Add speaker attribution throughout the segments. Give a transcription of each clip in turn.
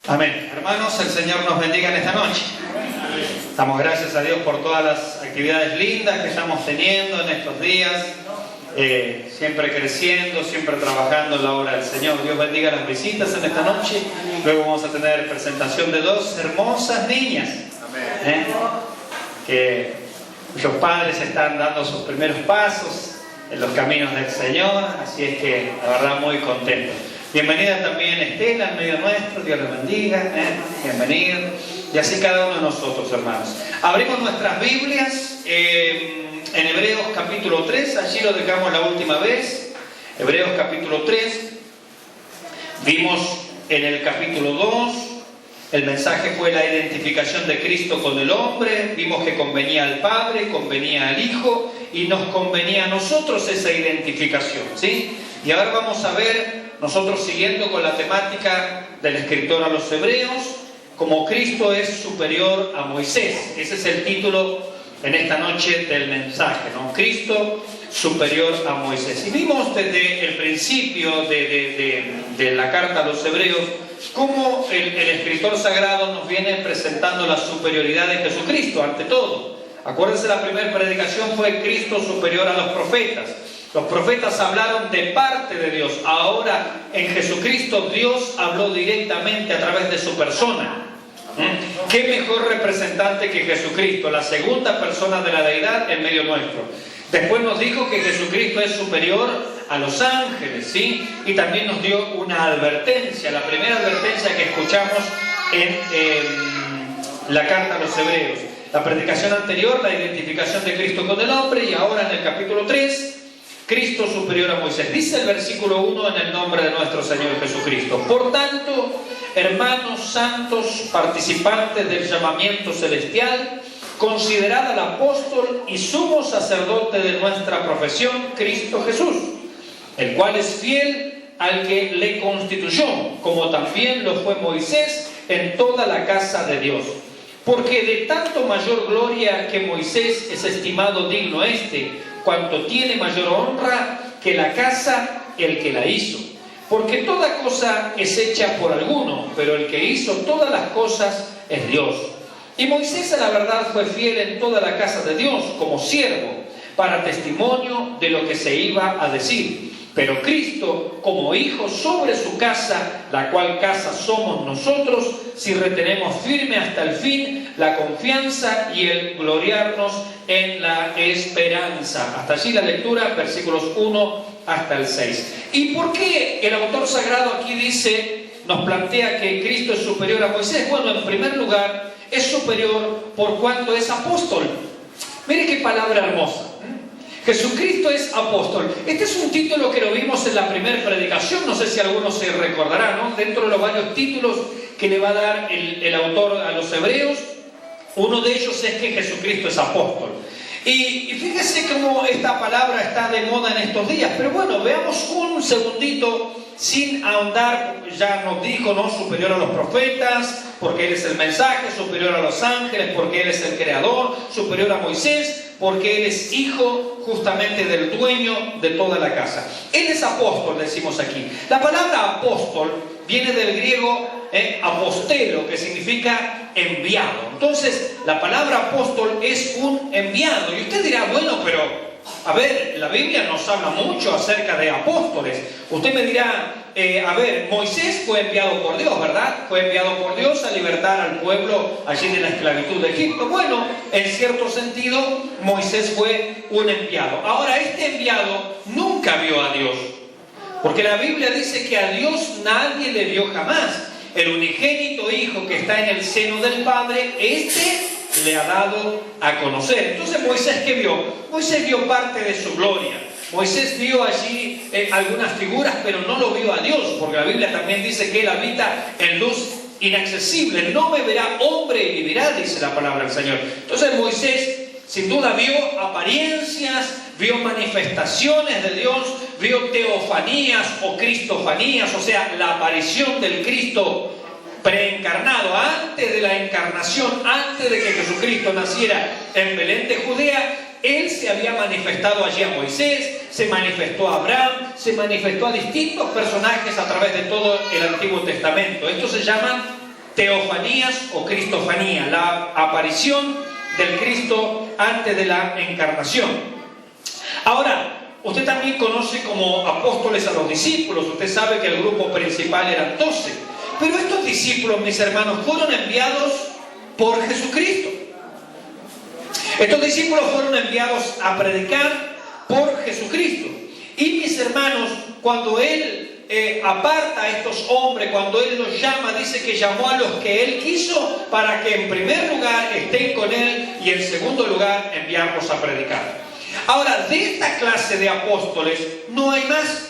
Speaker 1: Amén. Hermanos, el Señor nos bendiga en esta noche. Damos gracias a Dios por todas las actividades lindas que estamos teniendo en estos días. Siempre creciendo, siempre trabajando en la obra del Señor. Dios bendiga las visitas en esta noche. Luego vamos a tener presentación de dos hermosas niñas. Cuyos padres están dando sus primeros pasos en los caminos del Señor. Así es que la verdad muy contento. Bienvenida también Estela en medio nuestro, Dios les bendiga, bienvenida. Y así cada uno de nosotros, hermanos. Abrimos nuestras Biblias en Hebreos capítulo 3, allí lo dejamos la última vez. Hebreos capítulo 3. Vimos en el capítulo 2, el mensaje fue la identificación de Cristo con el hombre. Vimos que convenía al Padre, convenía al Hijo y nos convenía a nosotros esa identificación, ¿sí? Y ahora vamos a ver, nosotros siguiendo con la temática del escritor a los Hebreos, como Cristo es superior a Moisés. Ese es el título en esta noche del mensaje, ¿no? Cristo superior a Moisés. Y vimos desde el principio de la carta a los Hebreos cómo el escritor sagrado nos viene presentando la superioridad de Jesucristo ante todo. Acuérdense, la primera predicación fue Cristo superior a los profetas. Los profetas hablaron de parte de Dios. Ahora en Jesucristo Dios habló directamente a través de su persona. ¿Qué mejor representante que Jesucristo, la segunda persona de la deidad en medio nuestro? Después nos dijo que Jesucristo es superior a los ángeles, ¿sí? Y también nos dio una advertencia, la primera advertencia que escuchamos en la carta a los Hebreos. La predicación anterior, la identificación de Cristo con el hombre, y ahora en el capítulo 3, Cristo superior a Moisés. Dice el versículo 1 en el nombre de nuestro Señor Jesucristo: por tanto, hermanos santos, participantes del llamamiento celestial, considerad al apóstol y sumo sacerdote de nuestra profesión, Cristo Jesús, el cual es fiel al que le constituyó, como también lo fue Moisés en toda la casa de Dios. Porque de tanto mayor gloria que Moisés es estimado digno cuanto tiene mayor honra que la casa el que la hizo. Porque toda cosa es hecha por alguno, pero el que hizo todas las cosas es Dios. Y Moisés a la verdad fue fiel en toda la casa de Dios como siervo, para testimonio de lo que se iba a decir. Pero Cristo como hijo sobre su casa, la cual casa somos nosotros, si retenemos firme hasta el fin la confianza y el gloriarnos en la esperanza. Hasta allí la lectura, versículos 1 hasta el 6. ¿Y por qué el autor sagrado aquí nos plantea que Cristo es superior a Moisés? Bueno, en primer lugar, es superior por cuanto es apóstol. Mire qué palabra hermosa. Jesucristo es apóstol. Este es un título que lo vimos en la primera predicación, no sé si algunos se recordarán, ¿no? Dentro de los varios títulos que le va a dar el autor a los Hebreos, uno de ellos es que Jesucristo es apóstol. Y fíjese cómo esta palabra está de moda en estos días. Pero bueno, veamos un segundito, sin ahondar. Ya nos dijo, ¿no? Superior a los profetas, porque Él es el mensaje; superior a los ángeles, porque Él es el creador; superior a Moisés, porque Él es hijo justamente del dueño de toda la casa. Él es apóstol, decimos aquí. La palabra apóstol viene del griego apostelo, que significa enviado. Entonces, la palabra apóstol es un enviado. Y usted dirá, bueno, pero a ver, la Biblia nos habla mucho acerca de apóstoles. Usted me dirá, Moisés fue enviado por Dios, ¿verdad? Fue enviado por Dios a libertar al pueblo allí de la esclavitud de Egipto. Bueno, en cierto sentido, Moisés fue un enviado. Ahora, este enviado nunca vio a Dios, porque la Biblia dice que a Dios nadie le vio jamás. El unigénito Hijo que está en el seno del Padre, le ha dado a conocer. Entonces, ¿Moisés qué vio? Moisés vio parte de su gloria. Moisés vio allí algunas figuras, pero no lo vio a Dios, porque la Biblia también dice que Él habita en luz inaccesible. No me verá hombre y vivirá, dice la palabra del Señor. Entonces, Moisés sin duda vio apariencias, vio manifestaciones de Dios, vio teofanías o cristofanías, o sea, la aparición del Cristo preencarnado. Antes de la encarnación, antes de que Jesucristo naciera en Belén de Judea, Él se había manifestado allí a Moisés, se manifestó a Abraham, se manifestó a distintos personajes a través de todo el Antiguo Testamento. Esto se llama teofanías o cristofanía, la aparición del Cristo antes de la encarnación. Ahora, usted también conoce como apóstoles a los discípulos. Usted sabe que el grupo principal eran 12. Pero estos discípulos, mis hermanos, fueron enviados por Jesucristo. Estos discípulos fueron enviados a predicar por Jesucristo. Y mis hermanos, cuando Él aparta a estos hombres, cuando Él los llama, dice que llamó a los que Él quiso para que en primer lugar estén con Él y en segundo lugar enviarlos a predicar. Ahora, de esta clase de apóstoles no hay más.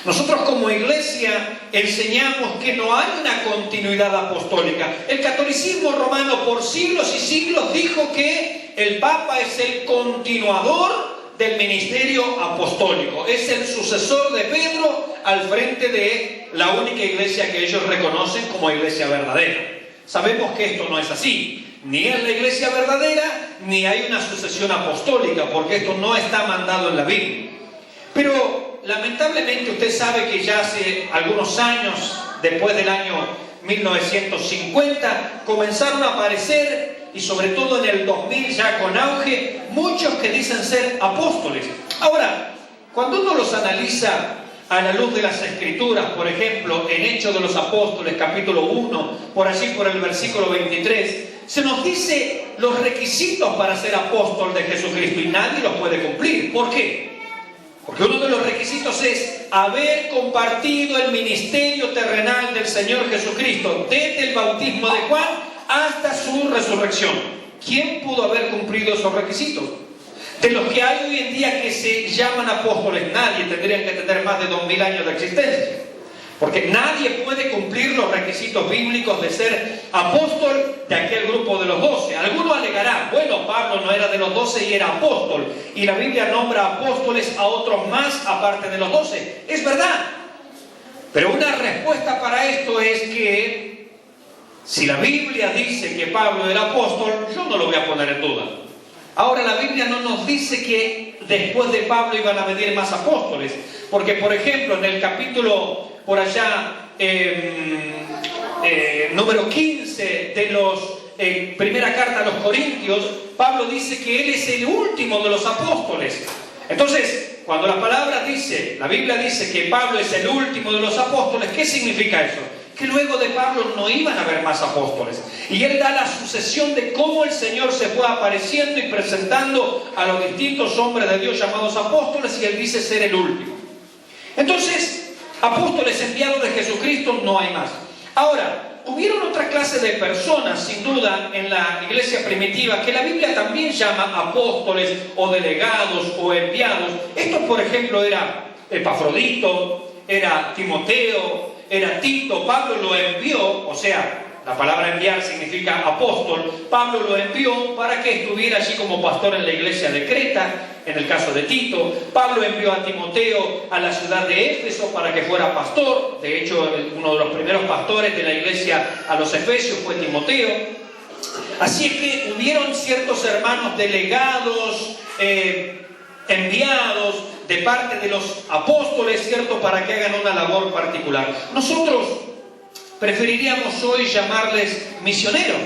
Speaker 1: Nosotros como iglesia enseñamos que no hay una continuidad apostólica. El catolicismo romano por siglos y siglos dijo que el Papa es el continuador del ministerio apostólico, es el sucesor de Pedro al frente de la única iglesia que ellos reconocen como iglesia verdadera. Sabemos que esto no es así, ni es la iglesia verdadera, ni hay una sucesión apostólica, porque esto no está mandado en la Biblia. Pero lamentablemente usted sabe que ya hace algunos años, después del año 1950, comenzaron a aparecer, y sobre todo en el 2000 ya con auge, muchos que dicen ser apóstoles. Ahora, cuando uno los analiza a la luz de las Escrituras, por ejemplo, en Hechos de los Apóstoles, capítulo 1, por allí por el versículo 23, se nos dice los requisitos para ser apóstol de Jesucristo y nadie los puede cumplir. ¿Por qué? Porque uno de los requisitos es haber compartido el ministerio terrenal del Señor Jesucristo desde el bautismo de Juan hasta su resurrección. ¿Quién pudo haber cumplido esos requisitos? De los que hay hoy en día que se llaman apóstoles, nadie. Tendrían que tener más de 2000 años de existencia. Porque nadie puede cumplir los requisitos bíblicos de ser apóstol de aquel grupo de los 12. Alguno alegará, bueno, Pablo no era de los 12 y era apóstol. Y la Biblia nombra apóstoles a otros más aparte de los 12. Es verdad. Pero una respuesta para esto es que si la Biblia dice que Pablo era apóstol, yo no lo voy a poner en duda. Ahora, la Biblia no nos dice que después de Pablo iban a venir más apóstoles. Porque, por ejemplo, en el capítulo por allá, número 15 de los primera carta a los Corintios, Pablo dice que él es el último de los apóstoles. Entonces, cuando la palabra dice, la Biblia dice que Pablo es el último de los apóstoles, ¿qué significa eso? Que luego de Pablo no iban a haber más apóstoles. Y él da la sucesión de cómo el Señor se fue apareciendo y presentando a los distintos hombres de Dios llamados apóstoles, y él dice ser el último. Entonces, apóstoles enviados de Jesucristo no hay más. Ahora, hubieron otra clase de personas, sin duda, en la iglesia primitiva, que la Biblia también llama apóstoles o delegados o enviados. Estos, por ejemplo, era Epafrodito, era Timoteo, era Tito. Pablo lo envió, o sea, la palabra enviar significa apóstol. Pablo lo envió para que estuviera allí como pastor en la iglesia de Creta, en el caso de Tito. Pablo envió a Timoteo a la ciudad de Éfeso para que fuera pastor. De hecho, uno de los primeros pastores de la iglesia a los Efesios fue Timoteo. Así es que hubieron ciertos hermanos delegados, enviados de parte de los apóstoles, ¿cierto?, para que hagan una labor particular. Nosotros preferiríamos hoy llamarles misioneros,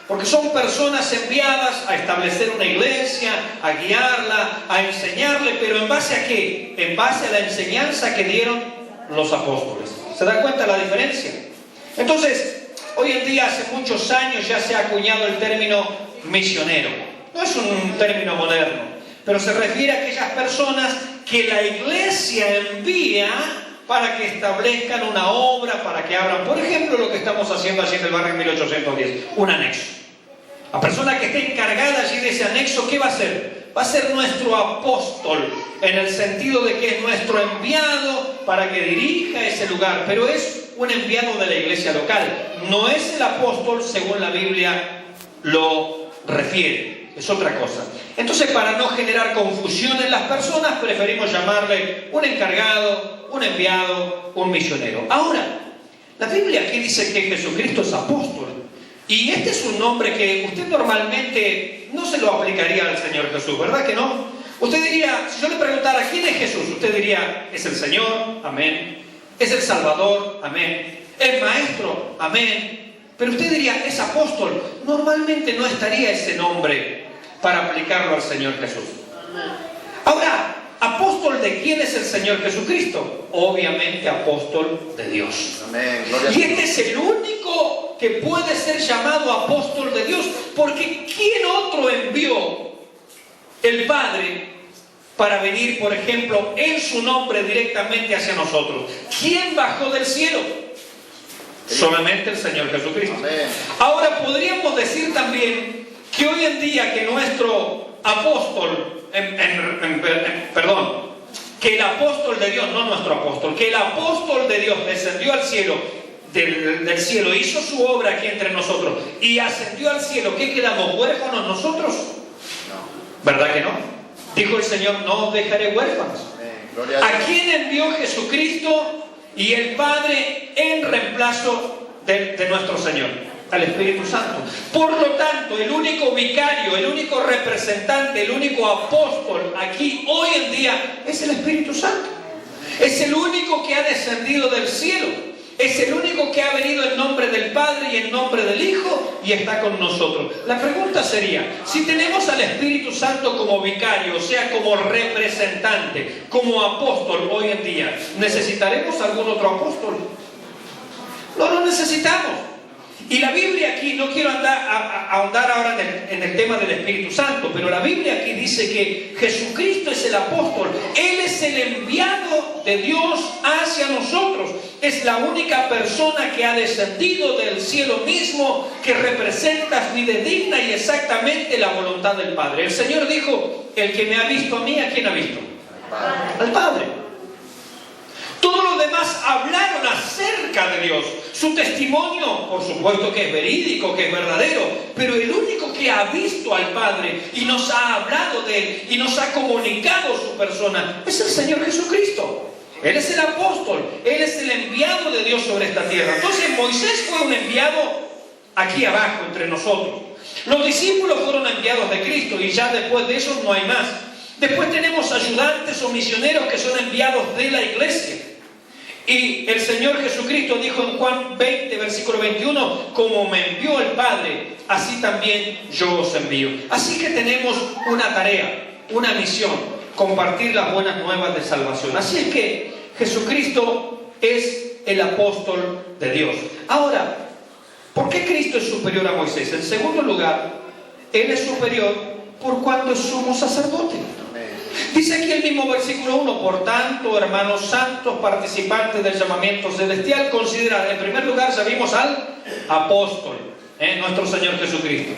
Speaker 1: porque son personas enviadas a establecer una iglesia, a guiarla, a enseñarle, pero ¿en base a qué? En base a la enseñanza que dieron los apóstoles. ¿Se dan cuenta la diferencia? Entonces, hoy en día, hace muchos años ya se ha acuñado el término misionero. No es un término moderno, pero se refiere a aquellas personas que la iglesia envía para que establezcan una obra, para que abran, por ejemplo, lo que estamos haciendo allí en el barrio 1810, un anexo. La persona que esté encargada allí de ese anexo, ¿qué va a hacer? Va a ser nuestro apóstol, en el sentido de que es nuestro enviado para que dirija ese lugar, pero es un enviado de la iglesia local. No es el apóstol según la Biblia lo refiere. Es otra cosa. Entonces, para no generar confusión en las personas, preferimos llamarle un encargado, un enviado, un misionero. Ahora, la Biblia aquí dice que Jesucristo es apóstol. Y este es un nombre que usted normalmente no se lo aplicaría al Señor Jesús, ¿verdad que no? Usted diría, si yo le preguntara ¿quién es Jesús?, usted diría, es el Señor, amén. Es el Salvador, amén. Es Maestro, amén. Pero usted diría, es apóstol. Normalmente no estaría ese nombre para aplicarlo al Señor Jesús. Ahora, ¿apóstol de quién es el Señor Jesucristo? Obviamente apóstol de Dios.
Speaker 2: Amén.
Speaker 1: Y este es el único que puede ser llamado apóstol de Dios, porque ¿quién otro envió el Padre para venir, por ejemplo, en su nombre directamente hacia nosotros? ¿Quién bajó del cielo? Solamente el Señor Jesucristo.
Speaker 2: Amén.
Speaker 1: Ahora podríamos decir también que hoy en día que nuestro apóstol, que el apóstol de Dios, no nuestro apóstol, que el apóstol de Dios descendió al cielo, del cielo, hizo su obra aquí entre nosotros y ascendió al cielo, ¿qué quedamos? ¿Huérfanos nosotros?
Speaker 2: No.
Speaker 1: ¿Verdad que no? Dijo el Señor, no os dejaré huérfanos.
Speaker 2: Gloria a Dios.
Speaker 1: ¿A quién envió Jesucristo y el Padre en reemplazo de nuestro Señor? Al Espíritu Santo. Por lo tanto, el único vicario, el único representante, el único apóstol aquí hoy en día es el Espíritu Santo. Es el único que ha descendido del cielo. Es el único que ha venido en nombre del Padre y en nombre del Hijo y está con nosotros. La pregunta sería, si tenemos al Espíritu Santo como vicario, o sea, como representante, como apóstol hoy en día, ¿necesitaremos algún otro apóstol? No lo necesitamos. Y la Biblia aquí, no quiero ahondar ahora en el tema del Espíritu Santo, pero la Biblia aquí dice que Jesucristo es el apóstol. Él es el enviado de Dios hacia nosotros. Es la única persona que ha descendido del cielo mismo, que representa fidedigna y exactamente la voluntad del Padre. El Señor dijo, el que me ha visto a mí, ¿a quién ha visto? Al Padre. Todos los demás hablaron acerca de Dios. Su testimonio, por supuesto que es verídico, que es verdadero, pero el único que ha visto al Padre y nos ha hablado de Él y nos ha comunicado su persona es el Señor Jesucristo. Él es el apóstol, Él es el enviado de Dios sobre esta tierra. Entonces Moisés fue un enviado aquí abajo entre nosotros. Los discípulos fueron enviados de Cristo y ya después de eso no hay más. Después tenemos ayudantes o misioneros que son enviados de la iglesia. Y el Señor Jesucristo dijo en Juan 20, versículo 21, como me envió el Padre, así también yo os envío. Así que tenemos una tarea, una misión, compartir las buenas nuevas de salvación. Así es que Jesucristo es el apóstol de Dios. Ahora, ¿por qué Cristo es superior a Moisés? En segundo lugar, Él es superior por cuanto es sumo sacerdote. Dice aquí el mismo versículo 1, por tanto, hermanos santos, participantes del llamamiento celestial, considerad, en primer lugar, ya vimos al apóstol, nuestro Señor Jesucristo.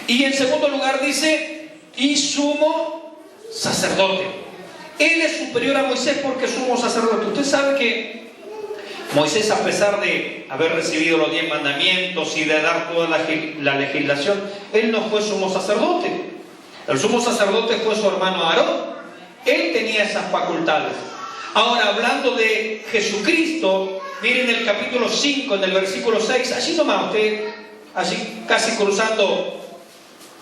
Speaker 1: Y en segundo lugar dice, y sumo sacerdote. Él es superior a Moisés porque es sumo sacerdote. Usted sabe que Moisés, a pesar de haber recibido los 10 mandamientos y de dar toda la legislación, él no fue sumo sacerdote. El sumo sacerdote fue su hermano Aarón. Él tenía esas facultades. Ahora, hablando de Jesucristo, miren el capítulo 5, en el versículo 6, allí nomás usted, allí casi cruzando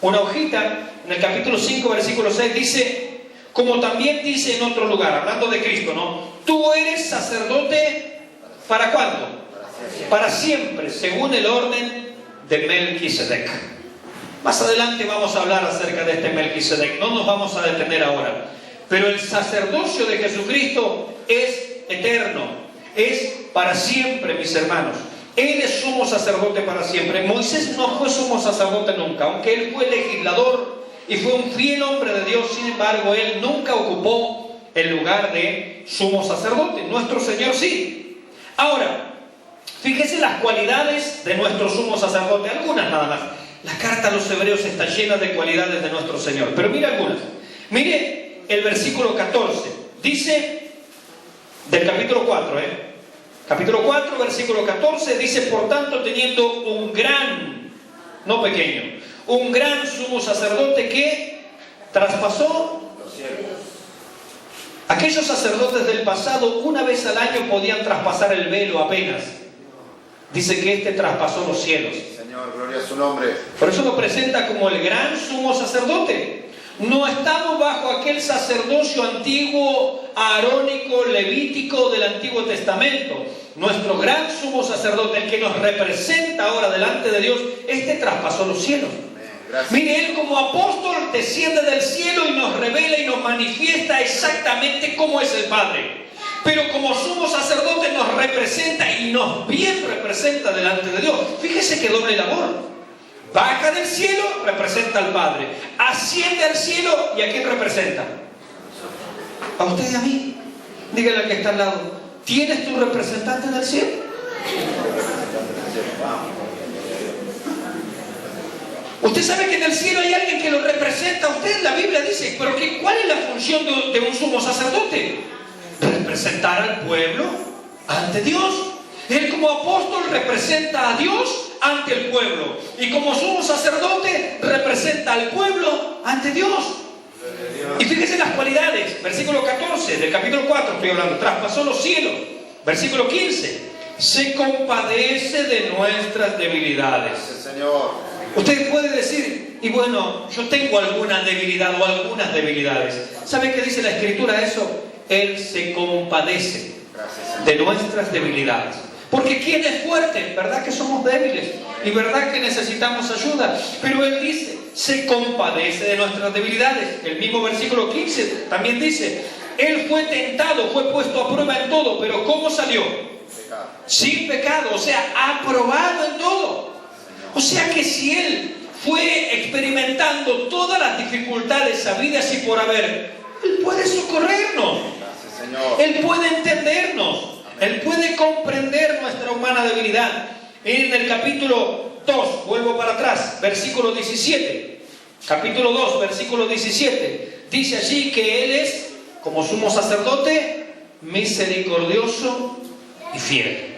Speaker 1: una hojita, en el capítulo 5, versículo 6, dice, como también dice en otro lugar, hablando de Cristo, ¿no? Tú eres sacerdote, ¿para cuándo? Para siempre, según el orden de Melquisedec. Más adelante vamos a hablar acerca de este Melquisedec, no nos vamos a detener ahora. Pero el sacerdocio de Jesucristo es eterno, es para siempre, mis hermanos. Él es sumo sacerdote para siempre. Moisés no fue sumo sacerdote nunca, aunque él fue legislador y fue un fiel hombre de Dios. Sin embargo, él nunca ocupó el lugar de sumo sacerdote. Nuestro Señor sí. Ahora, fíjese las cualidades de nuestro sumo sacerdote, algunas nada más. La carta a los hebreos está llena de cualidades de nuestro Señor, pero mire algunas. Mire el versículo 14, dice, del capítulo 4, capítulo 4, versículo 14, dice, por tanto, teniendo un gran, no pequeño, un gran sumo sacerdote que traspasó los cielos. Aquellos sacerdotes del pasado, una vez al año podían traspasar el velo apenas. Dice que este traspasó los cielos.
Speaker 2: Señor, gloria a su nombre.
Speaker 1: Por eso lo presenta como el gran sumo sacerdote. No estamos bajo aquel sacerdocio antiguo, arónico, levítico del Antiguo Testamento. Nuestro gran sumo sacerdote, el que nos representa ahora delante de Dios, este traspasó los cielos. Mire, Él como apóstol desciende del cielo y nos revela y nos manifiesta exactamente cómo es el Padre. Pero como sumo sacerdote nos representa y nos bien representa delante de Dios. Fíjese que doble labor. Baja del cielo, representa al Padre. Asciende al cielo, ¿y a quién representa? A usted y a mí. Dígale al que está al lado, ¿tienes tu representante en el cielo? Usted sabe que en el cielo hay alguien que lo representa a usted. La Biblia dice, pero ¿cuál es la función de un sumo sacerdote? Representar al pueblo ante Dios. Él como apóstol representa a Dios ante el pueblo. Y como sumo sacerdote representa al pueblo ante Dios. Y fíjense las cualidades. Versículo 14 del capítulo 4 estoy hablando. Traspasó los cielos. Versículo 15. Se compadece de nuestras debilidades.
Speaker 2: Señor.
Speaker 1: Usted puede decir, y bueno, yo tengo alguna debilidad o algunas debilidades. ¿Sabe qué dice la Escritura eso? Él se compadece de nuestras debilidades. Porque ¿quién es fuerte? ¿Verdad que somos débiles? Y verdad que necesitamos ayuda. Pero Él dice, se compadece de nuestras debilidades. El mismo versículo 15 también dice, Él fue tentado, fue puesto a prueba en todo, pero ¿cómo salió?
Speaker 2: Pecado.
Speaker 1: Sin pecado, o sea, aprobado en todo. O sea que si Él fue experimentando todas las dificultades sabidas y por haber, Él puede socorrernos.
Speaker 2: Gracias, Señor.
Speaker 1: Él puede entendernos. Él puede comprender nuestra humana debilidad. Miren el capítulo 2, vuelvo para atrás, versículo 17. Capítulo 2, versículo 17. Dice allí que Él es, como sumo sacerdote, misericordioso y fiel.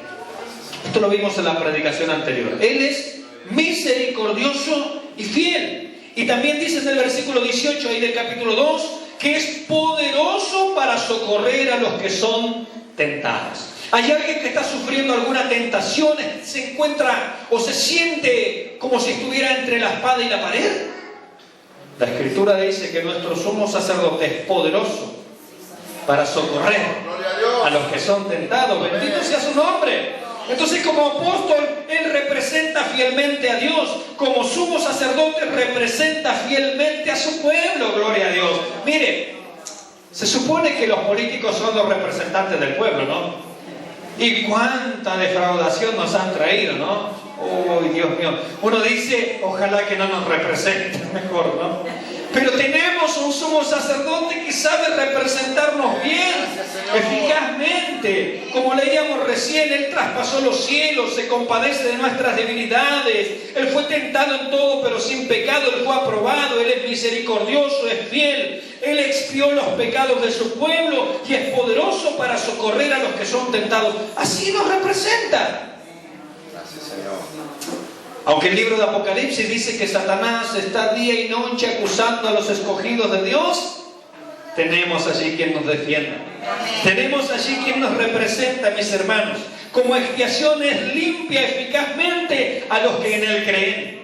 Speaker 1: Esto lo vimos en la predicación anterior. Él es misericordioso y fiel. Y también dice en el versículo 18 ahí del capítulo 2 que es poderoso para socorrer a los que son tentados. ¿Hay alguien que está sufriendo alguna tentación? ¿Se encuentra o se siente como si estuviera entre la espada y la pared? La Escritura dice que nuestro sumo sacerdote es poderoso para socorrer a los que son tentados. Bendito sea su nombre. Entonces, como apóstol, Él representa fielmente a Dios. Como sumo sacerdote, representa fielmente a su pueblo. Gloria a Dios. Mire, se supone que los políticos son los representantes del pueblo, ¿no? Y cuánta defraudación nos han traído, ¿no? ¡Uy, Dios mío! Uno dice, ojalá que no nos representen mejor, ¿no? Pero tenemos un sumo sacerdote que sabe representarnos bien, eficazmente. Como leíamos recién, Él traspasó los cielos, se compadece de nuestras debilidades. Él fue tentado en todo, pero sin pecado. Él fue aprobado, Él es misericordioso, es fiel. Él expió los pecados de su pueblo y es poderoso para socorrer a los que son tentados. Así nos representa.
Speaker 2: Gracias, Señor.
Speaker 1: Aunque el libro de Apocalipsis dice que Satanás está día y noche acusando a los escogidos de Dios, tenemos allí quien nos defienda. Tenemos allí quien nos representa, mis hermanos. Como expiación es limpia eficazmente a los que en Él creen.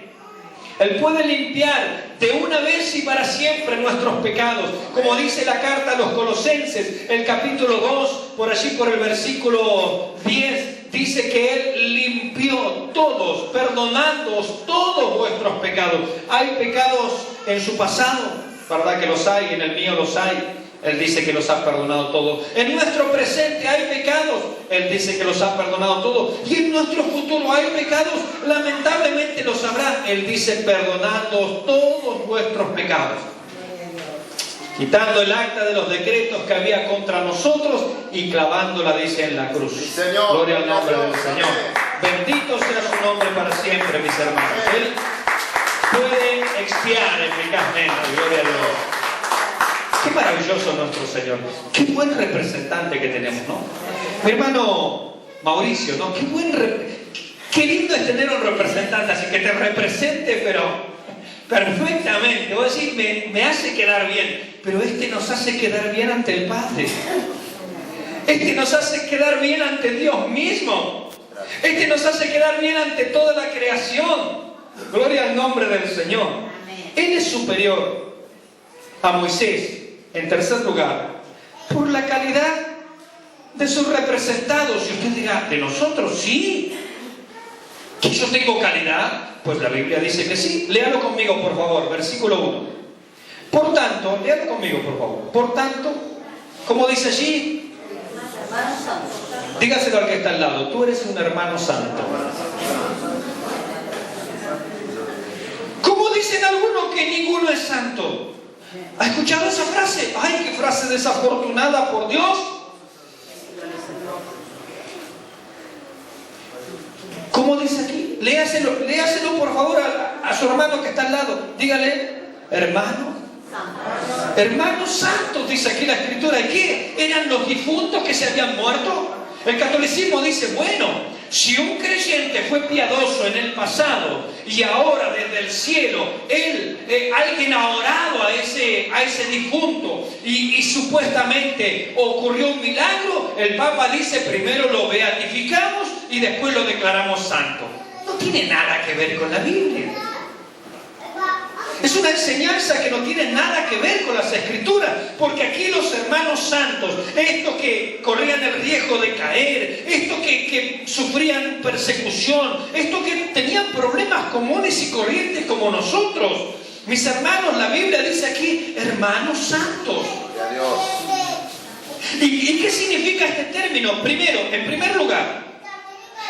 Speaker 1: Él puede limpiar de una vez y para siempre nuestros pecados. Como dice la carta a los Colosenses, el capítulo 2, por allí por el versículo 10, dice que Él limpió todos, perdonándoos todos vuestros pecados. Hay pecados en su pasado, ¿verdad que los hay? En el mío los hay. Él dice que los ha perdonado todos. En nuestro presente hay pecados. Él dice que los ha perdonado todos. Y en nuestro futuro hay pecados. Lamentablemente los habrá. Él dice perdonando todos vuestros pecados. Quitando el acta de los decretos que había contra nosotros y clavándola, dice, en la cruz.
Speaker 2: Sí, Señor.
Speaker 1: Gloria al nombre del Señor. Bendito sea su nombre para siempre, mis hermanos. Él puede expiar eficazmente. Gloria a Dios. Qué maravilloso nuestro Señor. Qué buen representante que tenemos, ¿no? Mi hermano Mauricio, ¿no? Qué lindo es tener un representante así que te represente, pero perfectamente. Voy a decir, me hace quedar bien. Pero este nos hace quedar bien ante el Padre. Este nos hace quedar bien ante Dios mismo. Este nos hace quedar bien ante toda la creación. Gloria al nombre del Señor. Él es superior. a Moisés, en tercer lugar, por la calidad de sus representados. Y usted dirá, ¿de nosotros? Sí. ¿Que yo tengo calidad? Pues la Biblia dice que sí. Léalo conmigo, por favor, versículo 1. Por tanto, léalo conmigo, por favor. Por tanto, ¿cómo dice allí? Dígaselo al que está al lado, tú eres un hermano santo. ¿Cómo dicen algunos que ninguno es santo? ¿Ha escuchado esa frase? ¡Ay, qué frase desafortunada, por Dios! ¿Cómo dice aquí? Léaselo por favor a su hermano que está al lado. Dígale, hermano. Hermanos santos, dice aquí la Escritura. ¿Y qué? ¿Eran los difuntos que se habían muerto? El catolicismo dice, bueno, si un creyente fue piadoso en el pasado y ahora desde el cielo alguien ha orado a ese difunto y supuestamente ocurrió un milagro, el Papa dice primero lo beatificamos y después lo declaramos santo. No tiene nada que ver con la Biblia. Es una enseñanza que no tiene nada que ver con las Escrituras, porque aquí los hermanos santos, estos que corrían el riesgo de caer, estos que sufrían persecución, estos que tenían problemas comunes y corrientes como nosotros, mis hermanos, la Biblia dice aquí, hermanos santos. ¿Y qué significa este término? Primero, en primer lugar,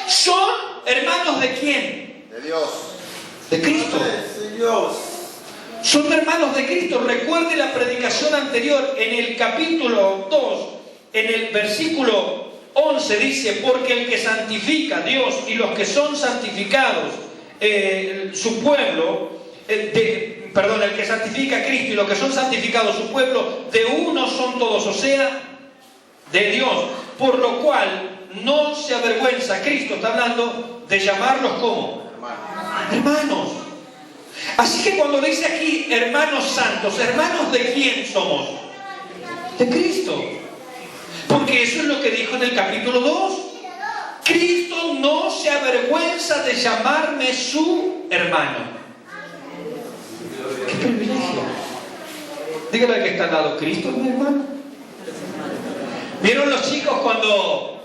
Speaker 1: ¿son hermanos de quién?
Speaker 2: De Dios.
Speaker 1: De Cristo. Son hermanos de Cristo. Recuerde la predicación anterior en el capítulo 2, en el versículo 11 dice, porque el que santifica Dios y los que son santificados, su pueblo, el que santifica a Cristo y los que son santificados su pueblo, de uno son todos, o sea, de Dios. Por lo cual no se avergüenza, Cristo está hablando de llamarlos como hermanos. Así que cuando dice aquí hermanos santos, ¿hermanos de quién somos? De Cristo. Porque eso es lo que dijo en el capítulo 2. Cristo no se avergüenza de llamarme su hermano. ¡Qué privilegio! Dígale al que está al lado, ¿Cristo es mi hermano? ¿Vieron los chicos cuando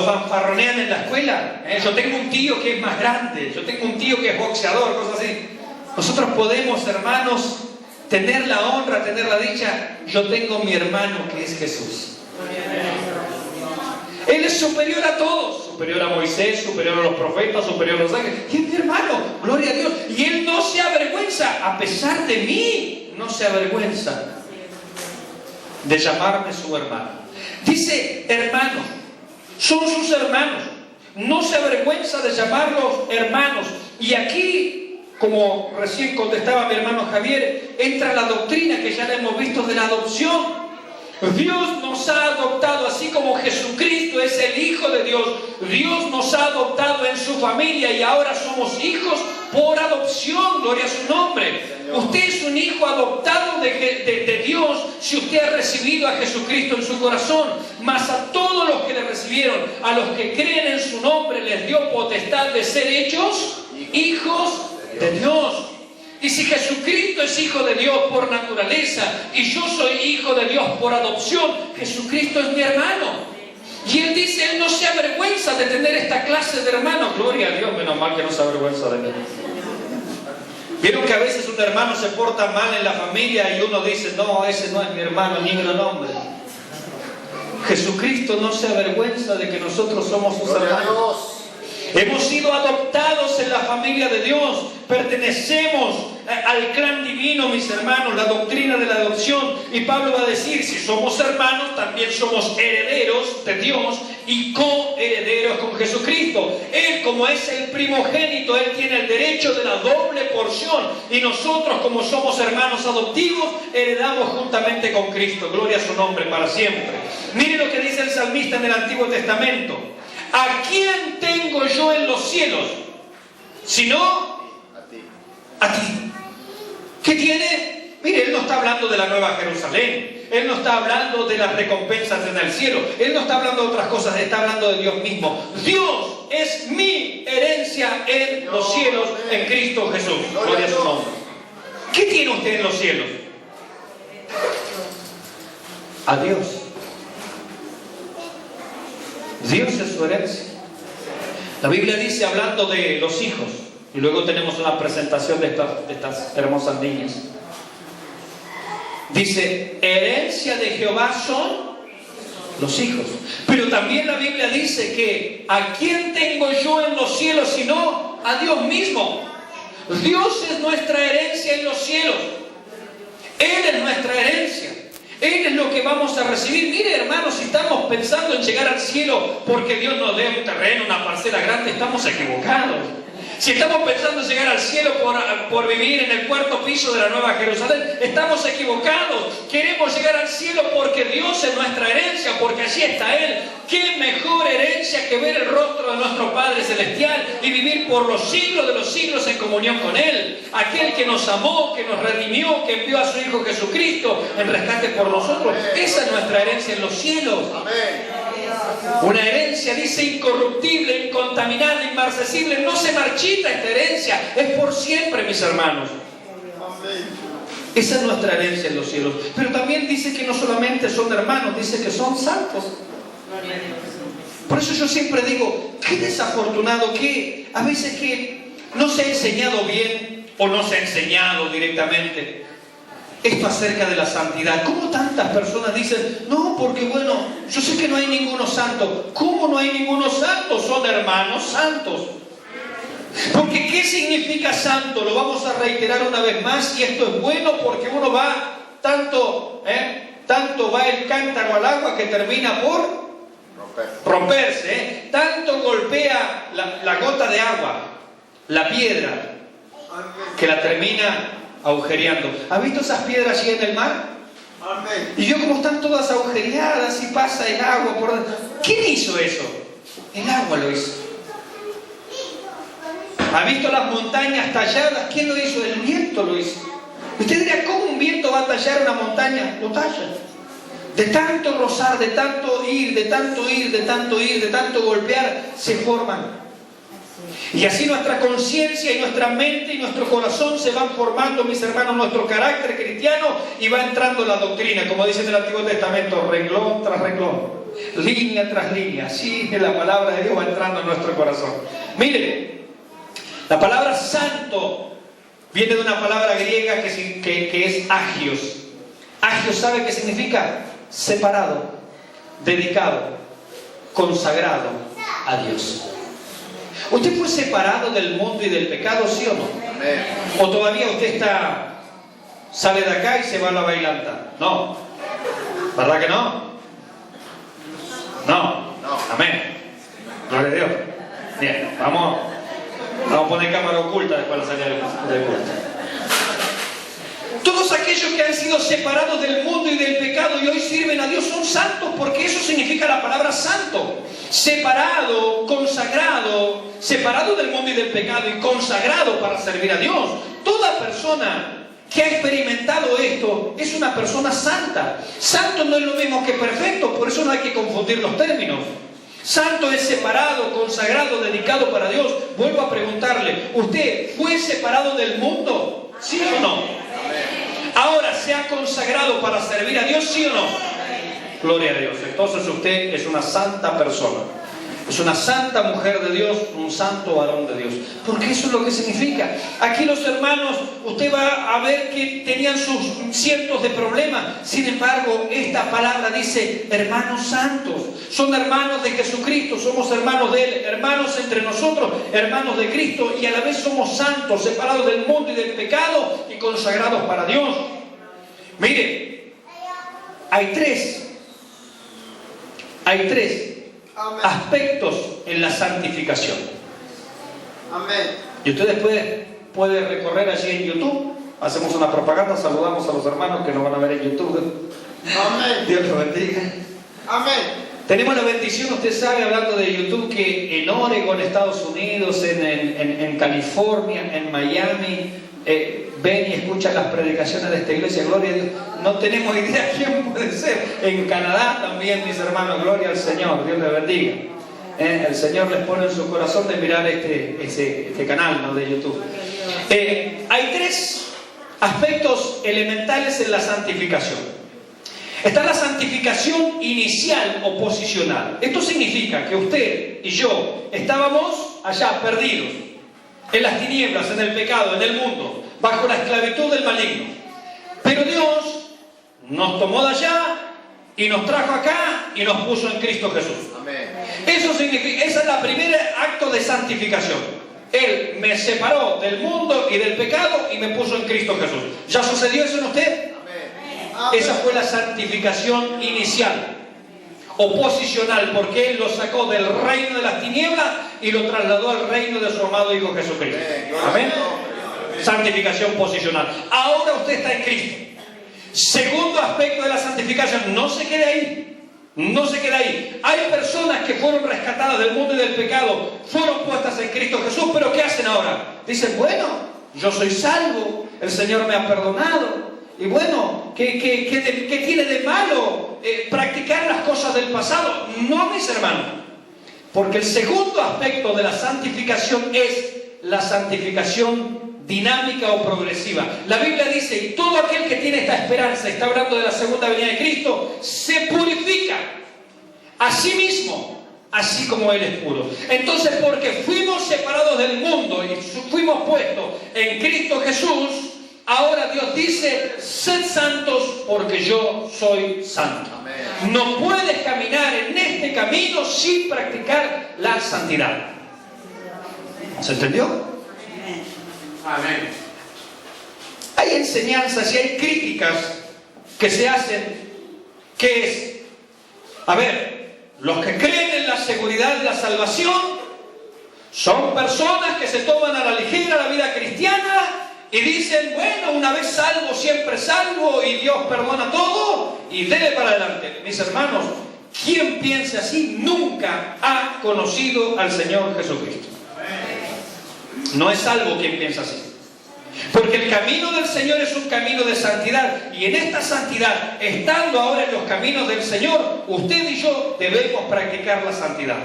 Speaker 1: fanfarronean en la escuela? Yo tengo un tío que es más grande, yo tengo un tío que es boxeador, cosas así. Nosotros podemos, hermanos, tener la honra, tener la dicha. Yo tengo mi hermano que es Jesús. Él es superior a todos, superior a Moisés, superior a los profetas, superior a los ángeles. Y es mi hermano, gloria a Dios. Y Él no se avergüenza, a pesar de mí, no se avergüenza de llamarme su hermano. Dice hermanos, son sus hermanos. No se avergüenza de llamarlos hermanos. Y aquí, como recién contestaba mi hermano Javier, entra la doctrina que ya la hemos visto de la adopción. Dios nos ha adoptado, así como Jesucristo es el Hijo de Dios. Dios nos ha adoptado en su familia y ahora somos hijos por adopción. Gloria a su nombre. Usted es un hijo adoptado de Dios si usted ha recibido a Jesucristo en su corazón. Mas a todos los que le recibieron, a los que creen en su nombre, les dio potestad de ser hechos hijos de Dios. Y si Jesucristo es hijo de Dios por naturaleza y yo soy hijo de Dios por adopción, Jesucristo es mi hermano. Y Él dice, Él no se avergüenza de tener esta clase de hermanos. Gloria a Dios, menos mal que no se avergüenza de mí. Vieron que a veces un hermano se porta mal en la familia y uno dice, no, ese no es mi hermano, ni me nombre. Jesucristo no se avergüenza de que nosotros somos sus hermanos. Hemos sido adoptados en la familia de Dios, pertenecemos al clan divino, mis hermanos, la doctrina de la adopción. Y Pablo va a decir, si somos hermanos, también somos herederos de Dios y coherederos con Jesucristo. Él, como es el primogénito, Él tiene el derecho de la doble porción. Y nosotros, como somos hermanos adoptivos, heredamos juntamente con Cristo. Gloria a su nombre para siempre. Mire lo que dice el salmista en el Antiguo Testamento. ¿A quién tengo yo en los cielos? Sino a ti. ¿Qué tiene? Mire, Él no está hablando de la Nueva Jerusalén. Él no está hablando de las recompensas en el cielo. Él no está hablando de otras cosas. Está hablando de Dios mismo. Dios es mi herencia en los cielos en Cristo Jesús. Gloria a su nombre. ¿Qué tiene usted en los cielos? A Dios. Dios es su herencia. La Biblia dice, hablando de los hijos, y luego tenemos una presentación de estas hermosas niñas. Dice, herencia de Jehová son los hijos. Pero también la Biblia dice que ¿a quién tengo yo en los cielos sino a Dios mismo? Dios es nuestra herencia en los cielos. Él es nuestra herencia. Él es lo que vamos a recibir. Mire, hermanos, si estamos pensando en llegar al cielo porque Dios nos dé un terreno, una parcela grande, estamos equivocados. Si estamos pensando en llegar al cielo por vivir en el cuarto piso de la Nueva Jerusalén, estamos equivocados. Queremos llegar al cielo porque Dios es nuestra herencia, porque allí está Él. ¿Qué mejor herencia que ver el rostro de nuestro Padre Celestial y vivir por los siglos de los siglos en comunión con Él? Aquel que nos amó, que nos redimió, que envió a su Hijo Jesucristo en rescate por nosotros. Esa es nuestra herencia en los cielos.
Speaker 2: Amén.
Speaker 1: Una herencia, dice, incorruptible, incontaminada, inmarcesible. No se marchita esta herencia, es por siempre, mis hermanos. Esa es nuestra herencia en los cielos. Pero también dice que no solamente son hermanos, dice que son santos. Por eso yo siempre digo, qué desafortunado que a veces que no se ha enseñado bien o no se ha enseñado directamente esto acerca de la santidad. ¿Cómo tantas personas dicen, no, porque bueno, yo sé que no hay ninguno santo? ¿Cómo no hay ninguno santo? Son hermanos santos. Porque ¿qué significa santo? Lo vamos a reiterar una vez más, y esto es bueno porque uno va tanto va el cántaro al agua que termina por romperse, tanto golpea la gota de agua, la piedra, que la termina agujereando. ¿Has visto esas piedras allí en el mar? Amén. Y yo, como están todas agujereadas y pasa el agua por dentro. ¿Quién hizo eso? El agua lo hizo. ¿Ha visto las montañas talladas? ¿Quién lo hizo? El viento lo hizo. Usted dirá, ¿cómo un viento va a tallar una montaña? Lo talla. De tanto rozar, de tanto ir, de tanto ir, de tanto ir, de tanto golpear, se forman. Y así nuestra conciencia y nuestra mente y nuestro corazón se van formando, mis hermanos, nuestro carácter cristiano, y va entrando la doctrina, como dice en el Antiguo Testamento, renglón tras renglón, línea tras línea. Así la palabra de Dios va entrando en nuestro corazón. Miren, la palabra santo viene de una palabra griega que es agios. Agios, ¿sabe qué significa? Separado, dedicado, consagrado a Dios. ¿Usted fue separado del mundo y del pecado, sí o no? Amén. ¿O todavía usted sale de acá y se va a la bailanta? No. ¿Verdad que no? No. Amén. Gloria a Dios. Bien, vamos a poner cámara oculta después de la salida del culto. Todos aquellos que han sido separados del mundo y del pecado y hoy sirven a Dios son santos, porque eso significa la palabra santo. Separado, consagrado, separado del mundo y del pecado y consagrado para servir a Dios. Toda persona que ha experimentado esto es una persona santa. Santo no es lo mismo que perfecto, por eso no hay que confundir los términos. Santo es separado, consagrado, dedicado para Dios. Vuelvo a preguntarle, ¿usted fue separado del mundo? ¿Sí o no? Ahora se ha consagrado para servir a Dios, ¿sí o no? Gloria a Dios. Entonces usted es una santa persona. Es una santa mujer de Dios, un santo varón de Dios. Porque eso es lo que significa. Aquí los hermanos, usted va a ver que tenían sus cientos de problemas. Sin embargo, esta palabra dice hermanos santos. Son hermanos de Jesucristo, somos hermanos de Él, hermanos entre nosotros, hermanos de Cristo, y a la vez somos santos, separados del mundo y del pecado y consagrados para Dios. Mire, hay tres aspectos en la santificación. Amén. Y usted después puede recorrer allí en YouTube. Hacemos una propaganda, saludamos a los hermanos que nos van a ver en YouTube. Amén. Dios los bendiga. Amén. Tenemos la bendición, usted sabe, hablando de YouTube, que en Oregon, Estados Unidos, en California, en Miami, ven y escuchan las predicaciones de esta iglesia. Gloria a Dios. No tenemos idea quién puede ser. En Canadá también, mis hermanos, gloria al Señor. Dios les bendiga. El Señor les pone en su corazón de mirar este canal, ¿no?, de YouTube. Hay tres aspectos elementales en la santificación. Está la santificación inicial o posicional. Esto significa que usted y yo estábamos allá perdidos, en las tinieblas, en el pecado, en el mundo, bajo la esclavitud del maligno. Pero Dios nos tomó de allá y nos trajo acá y nos puso en Cristo Jesús.
Speaker 2: Amén.
Speaker 1: Eso significa, ese es el primer acto de santificación. Él me separó del mundo y del pecado y me puso en Cristo Jesús. ¿Ya sucedió eso en usted?
Speaker 2: Amén.
Speaker 1: Esa fue la santificación inicial o posicional, porque Él lo sacó del reino de las tinieblas y lo trasladó al reino de su amado Hijo Jesucristo. Amén. Santificación posicional. Ahora usted está en Cristo. Segundo aspecto de la santificación, no se quede ahí. No se queda ahí. Hay personas que fueron rescatadas del mundo y del pecado, fueron puestas en Cristo Jesús, pero ¿qué hacen ahora? Dicen, bueno, yo soy salvo, el Señor me ha perdonado, y bueno, ¿qué tiene de malo practicar las cosas del pasado? No, mis hermanos, porque el segundo aspecto de la santificación es la santificación dinámica o progresiva. La Biblia dice, y todo aquel que tiene esta esperanza, está hablando de la segunda venida de Cristo, se purifica a sí mismo, así como Él es puro. Entonces, porque fuimos separados del mundo y fuimos puestos en Cristo Jesús, ahora Dios dice, sed santos porque yo soy santo.
Speaker 2: Amén.
Speaker 1: No puedes caminar en este camino sin practicar la santidad. ¿Se entendió?
Speaker 3: Amén.
Speaker 1: Hay enseñanzas y hay críticas que se hacen, que es, a ver, los que creen en la seguridad de la salvación son personas que se toman a la ligera la vida cristiana y dicen, bueno, una vez salvo, siempre salvo y Dios perdona todo y dele para adelante. Mis hermanos, quien piense así nunca ha conocido al Señor Jesucristo. No es salvo quien piensa así. Porque el camino del Señor es un camino de santidad. Y en esta santidad, estando ahora en los caminos del Señor, usted y yo debemos practicar la santidad.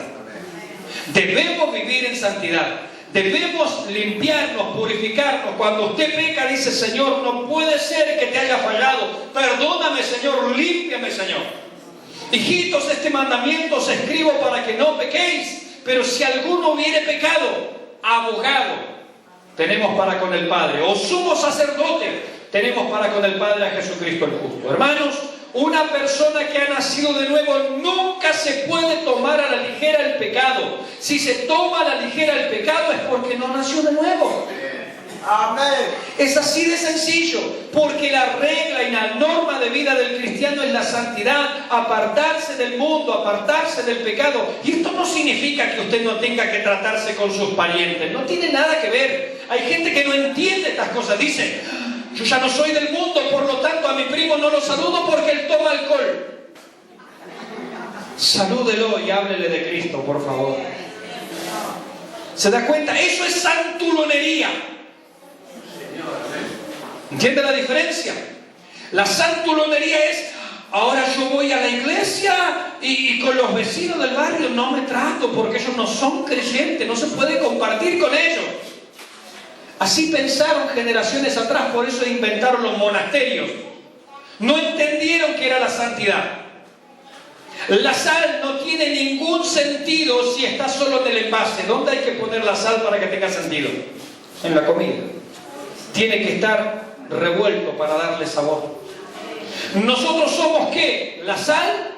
Speaker 1: Debemos vivir en santidad. Debemos limpiarnos, purificarnos. Cuando usted peca, dice, Señor, no puede ser que te haya fallado. Perdóname, Señor, límpiame, Señor. Hijitos, este mandamiento os escribo para que no pequéis. Pero si alguno hubiere pecado, abogado tenemos para con el Padre, o sumo sacerdote tenemos para con el Padre a Jesucristo el justo. Hermanos, una persona que ha nacido de nuevo nunca se puede tomar a la ligera el pecado. Si se toma a la ligera el pecado es porque no nació de nuevo.
Speaker 2: Amén.
Speaker 1: Es así de sencillo, porque la regla y la norma de vida del cristiano es la santidad, apartarse del mundo, apartarse del pecado. Y esto no significa que usted no tenga que tratarse con sus parientes, no tiene nada que ver. Hay gente que no entiende estas cosas, dice, yo ya no soy del mundo, por lo tanto a mi primo no lo saludo porque él toma alcohol. Salúdelo y háblele de Cristo, por favor. ¿Se da cuenta? Eso es santulonería. ¿Entiende la diferencia? La santulonería es, ahora yo voy a la iglesia y con los vecinos del barrio no me trato porque ellos no son creyentes, no se puede compartir con ellos. Así pensaron generaciones atrás, por eso inventaron los monasterios. No entendieron qué era la santidad. La sal no tiene ningún sentido si está solo en el envase. ¿Dónde hay que poner la sal para que tenga sentido? En la comida. Tiene que estar revuelto para darle sabor. Nosotros somos ¿qué? La sal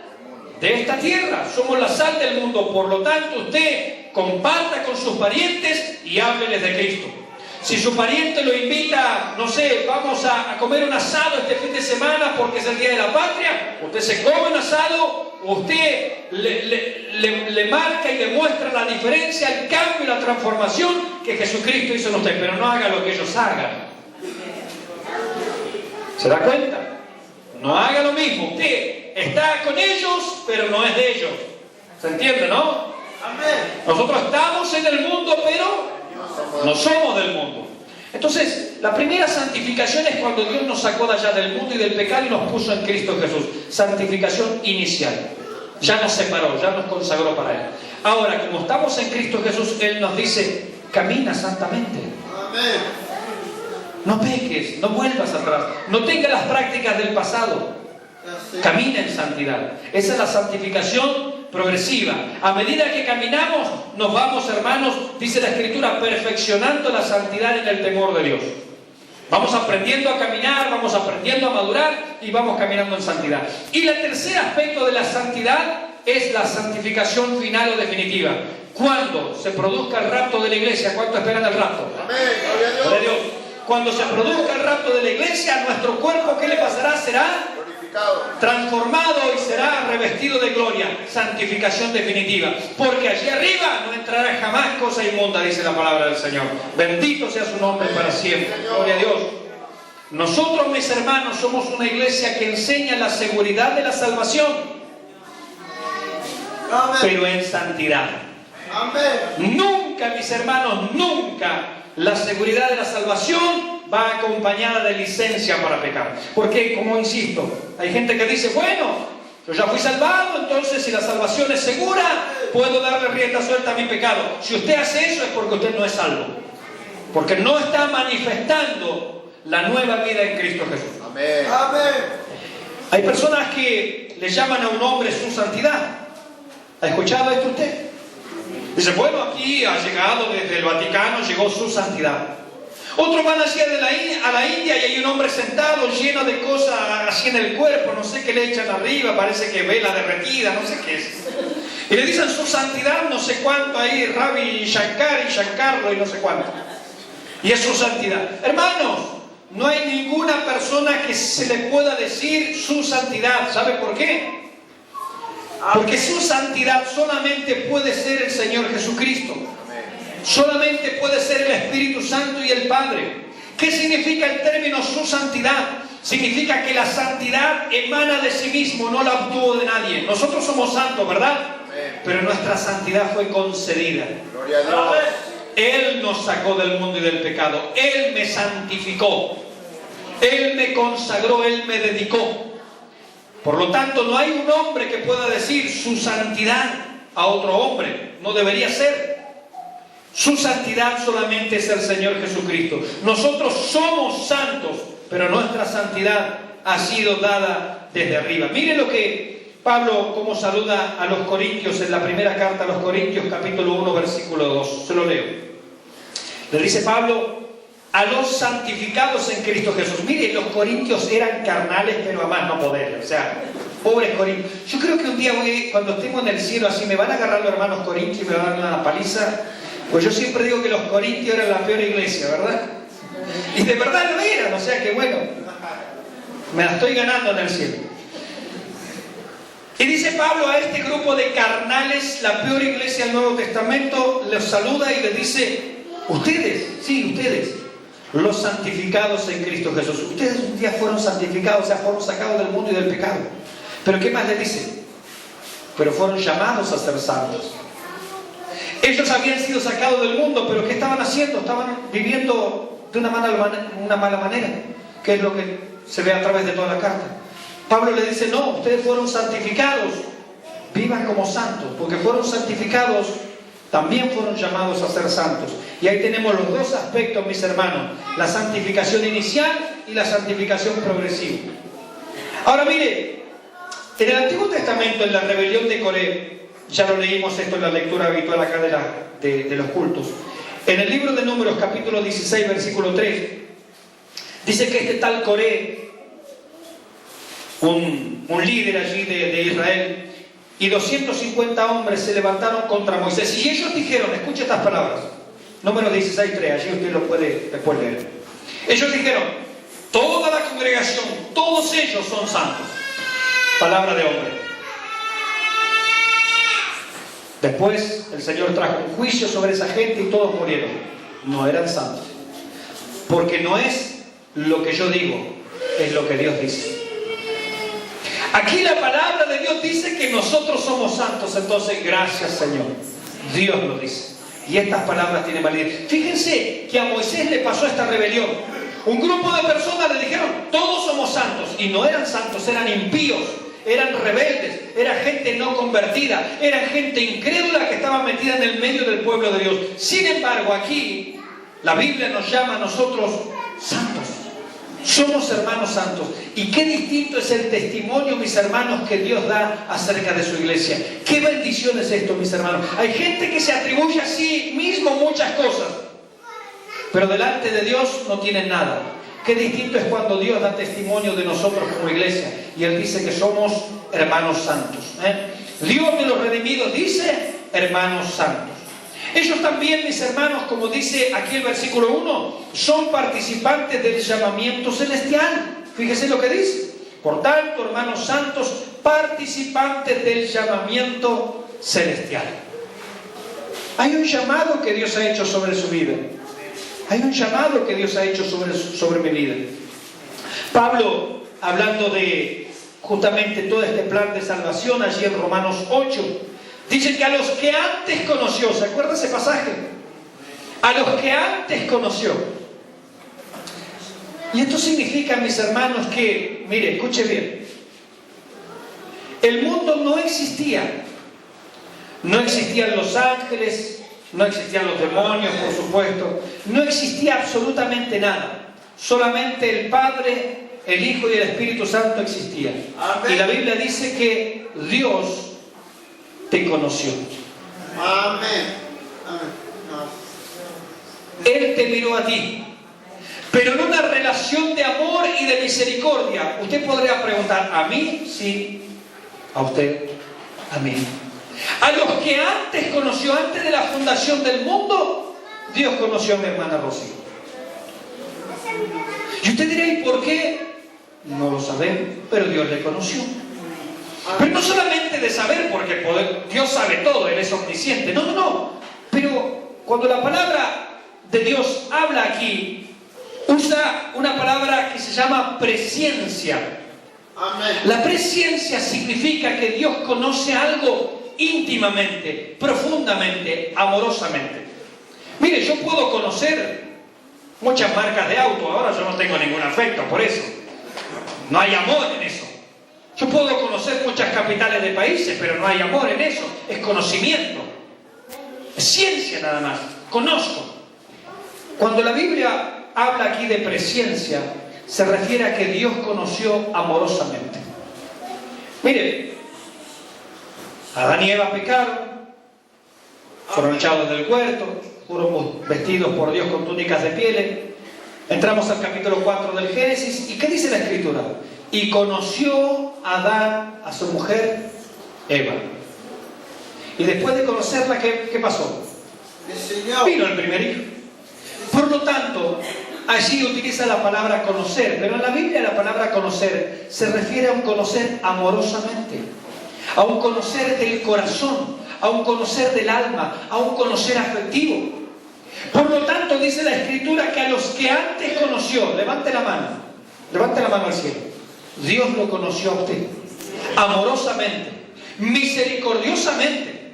Speaker 1: de esta tierra, somos la sal del mundo. Por lo tanto, usted comparta con sus parientes y hábleles de Cristo. Si su pariente lo invita, no sé, vamos a comer un asado este fin de semana porque es el Día de la Patria, usted se come un asado, usted le marca y demuestra la diferencia, el cambio y la transformación que Jesucristo hizo en usted, pero no haga lo que ellos hagan. ¿Se da cuenta? No haga lo mismo. Usted está con ellos, pero no es de ellos. ¿Se entiende, no?
Speaker 2: Amén.
Speaker 1: Nosotros estamos en el mundo, pero no somos del mundo. Entonces, la primera santificación es cuando Dios nos sacó de allá del mundo y del pecado y nos puso en Cristo Jesús. Santificación inicial. Ya nos separó, ya nos consagró para Él. Ahora, como estamos en Cristo Jesús, Él nos dice, camina santamente.
Speaker 2: Amén.
Speaker 1: No peques, no vuelvas atrás, no tengas las prácticas del pasado. Camina en santidad. Esa es la santificación progresiva. A medida que caminamos, nos vamos, hermanos, dice la Escritura, perfeccionando la santidad en el temor de Dios. Vamos aprendiendo a caminar, vamos aprendiendo a madurar y vamos caminando en santidad. Y el tercer aspecto de la santidad es la santificación final o definitiva. Cuando se produzca el rapto de la iglesia, ¿cuánto esperan el rapto?
Speaker 2: Amén. Gloria a
Speaker 1: Gloria a Dios. Cuando se produzca el rapto de la iglesia, nuestro cuerpo, ¿qué le pasará? Será transformado y será revestido de gloria. Santificación definitiva. Porque allí arriba no entrará jamás cosa inmunda, dice la palabra del Señor. Bendito sea su nombre para siempre. Gloria a Dios. Nosotros, mis hermanos, somos una iglesia que enseña la seguridad de la salvación, pero en santidad.
Speaker 2: Amén.
Speaker 1: Nunca, mis hermanos, nunca la seguridad de la salvación va acompañada de licencia para pecar. Porque, como insisto, hay gente que dice, bueno, yo ya fui salvado, entonces si la salvación es segura, puedo darle rienda suelta a mi pecado. Si usted hace eso es porque usted no es salvo. Porque no está manifestando la nueva vida en Cristo Jesús.
Speaker 2: Amén. Amén.
Speaker 1: Hay personas que le llaman a un hombre su santidad. ¿Ha escuchado esto usted? Dice, bueno, aquí ha llegado desde el Vaticano, llegó su santidad. Otros van así a la India y hay un hombre sentado lleno de cosas así en el cuerpo, no sé qué le echan arriba, parece que vela derretida, no sé qué es. Y le dicen su santidad, no sé cuánto ahí, Ravi Shankar y Shankarlo y no sé cuánto. Y es su santidad. Hermanos, no hay ninguna persona que se le pueda decir su santidad. ¿Sabe por qué? Porque su santidad solamente puede ser el Señor Jesucristo. Solamente puede ser el Espíritu Santo y el Padre. ¿Qué significa el término su santidad? Significa que la santidad emana de sí mismo, no la obtuvo de nadie. Nosotros somos santos, ¿verdad? Pero nuestra santidad fue concedida.
Speaker 2: Gloria a Dios.
Speaker 1: Él nos sacó del mundo y del pecado. Él me santificó. Él me consagró, Él me dedicó. Por lo tanto, no hay un hombre que pueda decir su santidad a otro hombre. No debería ser. Su santidad solamente es el Señor Jesucristo. Nosotros somos santos, pero nuestra santidad ha sido dada desde arriba. Mire lo que Pablo, como saluda a los Corintios en la primera carta a los Corintios, capítulo 1, versículo 2. Se lo leo. Le dice Pablo, a los santificados en Cristo Jesús. Mire, los corintios eran carnales, pero a más no poder. O sea, pobres corintios. Yo creo que un día, cuando estemos en el cielo así, me van a agarrar los hermanos corintios y me van a dar una paliza. Pues yo siempre digo que los corintios eran la peor iglesia, ¿verdad? Y de verdad lo eran, o sea que bueno, me la estoy ganando en el cielo. Y dice Pablo a este grupo de carnales, la peor iglesia del Nuevo Testamento, los saluda y les dice, ustedes, sí, ustedes, los santificados en Cristo Jesús. Ustedes un día fueron santificados, o sea, fueron sacados del mundo y del pecado. Pero ¿qué más les dice? Pero fueron llamados a ser santos. Ellos habían sido sacados del mundo, pero ¿qué estaban haciendo? Estaban viviendo de una mala manera, que es lo que se ve a través de toda la carta. Pablo le dice, no, ustedes fueron santificados, vivan como santos, porque fueron santificados, también fueron llamados a ser santos. Y ahí tenemos los dos aspectos, mis hermanos, la santificación inicial y la santificación progresiva. Ahora mire, en el Antiguo Testamento, en la rebelión de Coré, ya lo leímos esto en la lectura habitual acá de los cultos. En el libro de Números, capítulo 16, versículo 3, dice que este tal Coré, un líder allí de Israel, y 250 hombres se levantaron contra Moisés. Y ellos dijeron, escuche estas palabras, Números 16, 3, allí usted lo puede después leer. Ellos dijeron, toda la congregación, todos ellos son santos. Palabra de hombre. Después el Señor trajo un juicio sobre esa gente y todos murieron. No eran santos. Porque no es lo que yo digo, es lo que Dios dice. Aquí la palabra de Dios dice que nosotros somos santos. Entonces, gracias Señor, Dios lo dice. Y estas palabras tienen validez. Fíjense que a Moisés le pasó esta rebelión. Un grupo de personas le dijeron, todos somos santos. Y no eran santos, eran impíos. Eran rebeldes, era gente no convertida, eran gente incrédula que estaba metida en el medio del pueblo de Dios. Sin embargo, aquí la Biblia nos llama a nosotros santos. Somos hermanos santos. Y qué distinto es el testimonio, mis hermanos, que Dios da acerca de su iglesia. Qué bendición es esto, mis hermanos. Hay gente que se atribuye a sí mismo muchas cosas, pero delante de Dios no tienen nada. Qué distinto es cuando Dios da testimonio de nosotros como iglesia y Él dice que somos hermanos santos. Dios de los redimidos dice hermanos santos. Ellos también, mis hermanos, como dice aquí el versículo 1, son participantes del llamamiento celestial. Fíjese lo que dice. Por tanto, hermanos santos, participantes del llamamiento celestial. Hay un llamado que Dios ha hecho sobre su vida. Hay un llamado que Dios ha hecho sobre mi vida. Pablo, hablando de justamente todo este plan de salvación, allí en Romanos 8, dice que a los que antes conoció, ¿se acuerda ese pasaje? A los que antes conoció. Y esto significa, mis hermanos, que, mire, escuche bien, el mundo no existía. No existían los ángeles, no existían los demonios, por supuesto. No existía absolutamente nada. Solamente el Padre, el Hijo y el Espíritu Santo existían.
Speaker 2: Amén.
Speaker 1: Y la Biblia dice que Dios te conoció.
Speaker 2: Amén. Amén.
Speaker 1: Él te miró a ti, pero en una relación de amor y de misericordia. Usted podría preguntar, ¿a mí? Sí. ¿A usted? A mí. A los que antes conoció, antes de la fundación del mundo, Dios conoció a mi hermana Rosy. Y usted dirá, ¿y por qué? No lo sabemos, pero Dios le conoció. Pero no solamente de saber, porque Dios sabe todo, Él es omnisciente. No, no, no. Pero cuando la palabra de Dios habla aquí, usa una palabra que se llama presciencia.
Speaker 2: Amén.
Speaker 1: La presciencia significa que Dios conoce algo íntimamente, profundamente, amorosamente. Mire, yo puedo conocer muchas marcas de auto, ahora yo no tengo ningún afecto por eso. No hay amor en eso. Yo puedo conocer muchas capitales de países, pero no hay amor en eso. Es conocimiento. Es ciencia nada más. Conozco. Cuando la Biblia habla aquí de presciencia, se refiere a que Dios conoció amorosamente. Mire, Adán y Eva pecaron, fueron echados del huerto, fueron vestidos por Dios con túnicas de pieles. Entramos al capítulo 4 del Génesis. ¿Y qué dice la Escritura? Y conoció Adán a su mujer Eva. Y después de conocerla, ¿qué pasó?
Speaker 2: Mi Señor.
Speaker 1: Vino el primer hijo. Por lo tanto, allí utiliza la palabra conocer, pero en la Biblia la palabra conocer se refiere a un conocer amorosamente, a un conocer del corazón, a un conocer del alma, a un conocer afectivo. Por lo tanto, dice la Escritura que a los que antes conoció, levante la mano al cielo. Dios lo conoció a usted amorosamente, misericordiosamente.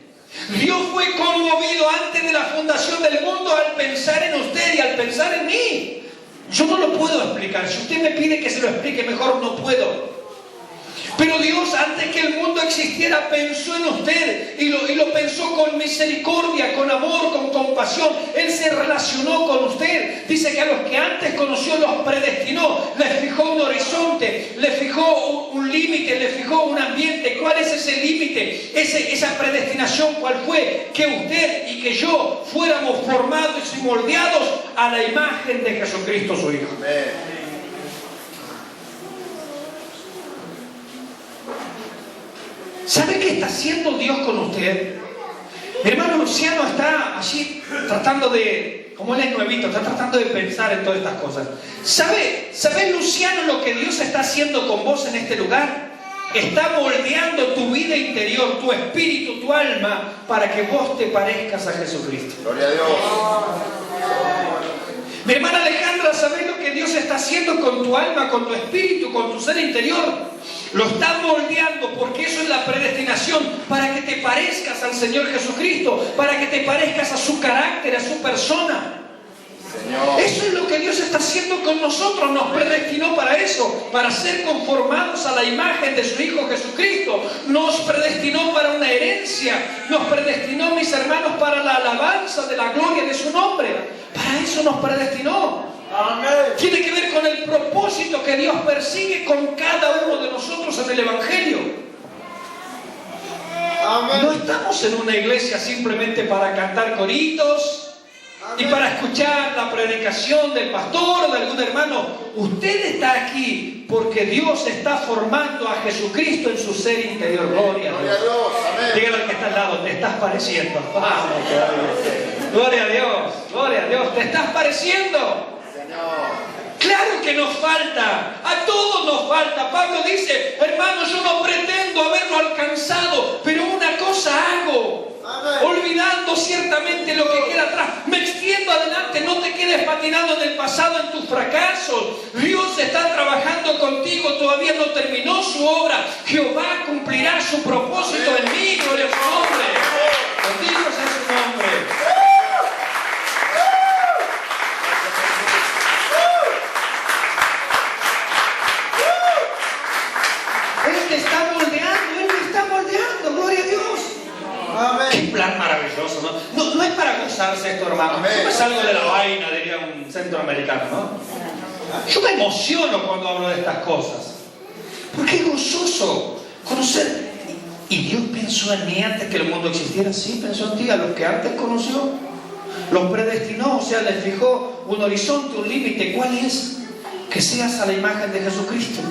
Speaker 1: Dios fue conmovido antes de la fundación del mundo al pensar en usted y al pensar en mí. Yo no lo puedo explicar. Si usted me pide que se lo explique mejor, no puedo. Pero Dios, antes que el mundo existiera, pensó en usted y lo pensó con misericordia, con amor, con compasión. Él se relacionó con usted. Dice que a los que antes conoció los predestinó, les fijó un horizonte, les fijó un límite, les fijó un ambiente. ¿Cuál es ese límite? Esa predestinación, ¿cuál fue? Que usted y que yo fuéramos formados y moldeados a la imagen de Jesucristo, su Hijo.
Speaker 2: Amén.
Speaker 1: ¿Sabe qué está haciendo Dios con usted? Mi hermano Luciano está allí tratando de, como él es nuevito, está tratando de pensar en todas estas cosas. ¿Sabe Luciano lo que Dios está haciendo con vos en este lugar? Está moldeando tu vida interior, tu espíritu, tu alma, para que vos te parezcas a Jesucristo.
Speaker 2: Gloria a Dios.
Speaker 1: Mi hermana Alejandra, ¿sabes lo que Dios está haciendo con tu alma, con tu espíritu, con tu ser interior? Lo está moldeando, porque eso es la predestinación, para que te parezcas al Señor Jesucristo, para que te parezcas a su carácter, a su persona.
Speaker 2: Señor.
Speaker 1: Eso es lo que Dios está haciendo con nosotros. Nos predestinó para eso, para ser conformados a la imagen de su Hijo Jesucristo. Nos predestinó para una herencia. Nos predestinó, mis hermanos, para la alabanza de la gloria de su nombre. Para eso nos predestinó.
Speaker 2: Amén.
Speaker 1: Tiene que ver con el propósito que Dios persigue con cada uno de nosotros en el Evangelio.
Speaker 2: Amén.
Speaker 1: No estamos en una iglesia simplemente para cantar coritos y para escuchar la predicación del pastor o de algún hermano. Usted está aquí porque Dios está formando a Jesucristo en su ser interior. Gloria a
Speaker 2: Gloria a
Speaker 1: Dios.
Speaker 2: Dios. Amén.
Speaker 1: Dígale al que está al lado, te estás pareciendo. Vamos, gloria a Dios, gloria a Dios, te estás pareciendo.
Speaker 2: Señor.
Speaker 1: Claro que nos falta, a todos nos falta. Pablo dice, hermano, yo no pretendo haberlo alcanzado, pero una cosa hago.
Speaker 2: Amén.
Speaker 1: Olvidando ciertamente lo que queda atrás, me extiendo adelante. No te quedes patinando en el pasado, en tus fracasos. Dios está trabajando contigo, todavía no terminó su obra. Jehová cumplirá su propósito en mí, gloria a su nombre. Bendito sea su nombre. Él te está moldeando, gloria a Dios.
Speaker 2: Amén.
Speaker 1: Qué plan maravilloso, ¿no? No es para gozarse esto, hermano.
Speaker 2: Amén.
Speaker 1: No me salgo de la vaina, diría un centroamericano, ¿no? Yo me emociono cuando hablo de estas cosas. Porque es gozoso conocer. Y Dios pensó en mí antes que el mundo existiera. Sí, pensó en ti, a los que antes conoció. Los predestinó, o sea, les fijó un horizonte, un límite. ¿Cuál es? Que seas a la imagen de Jesucristo.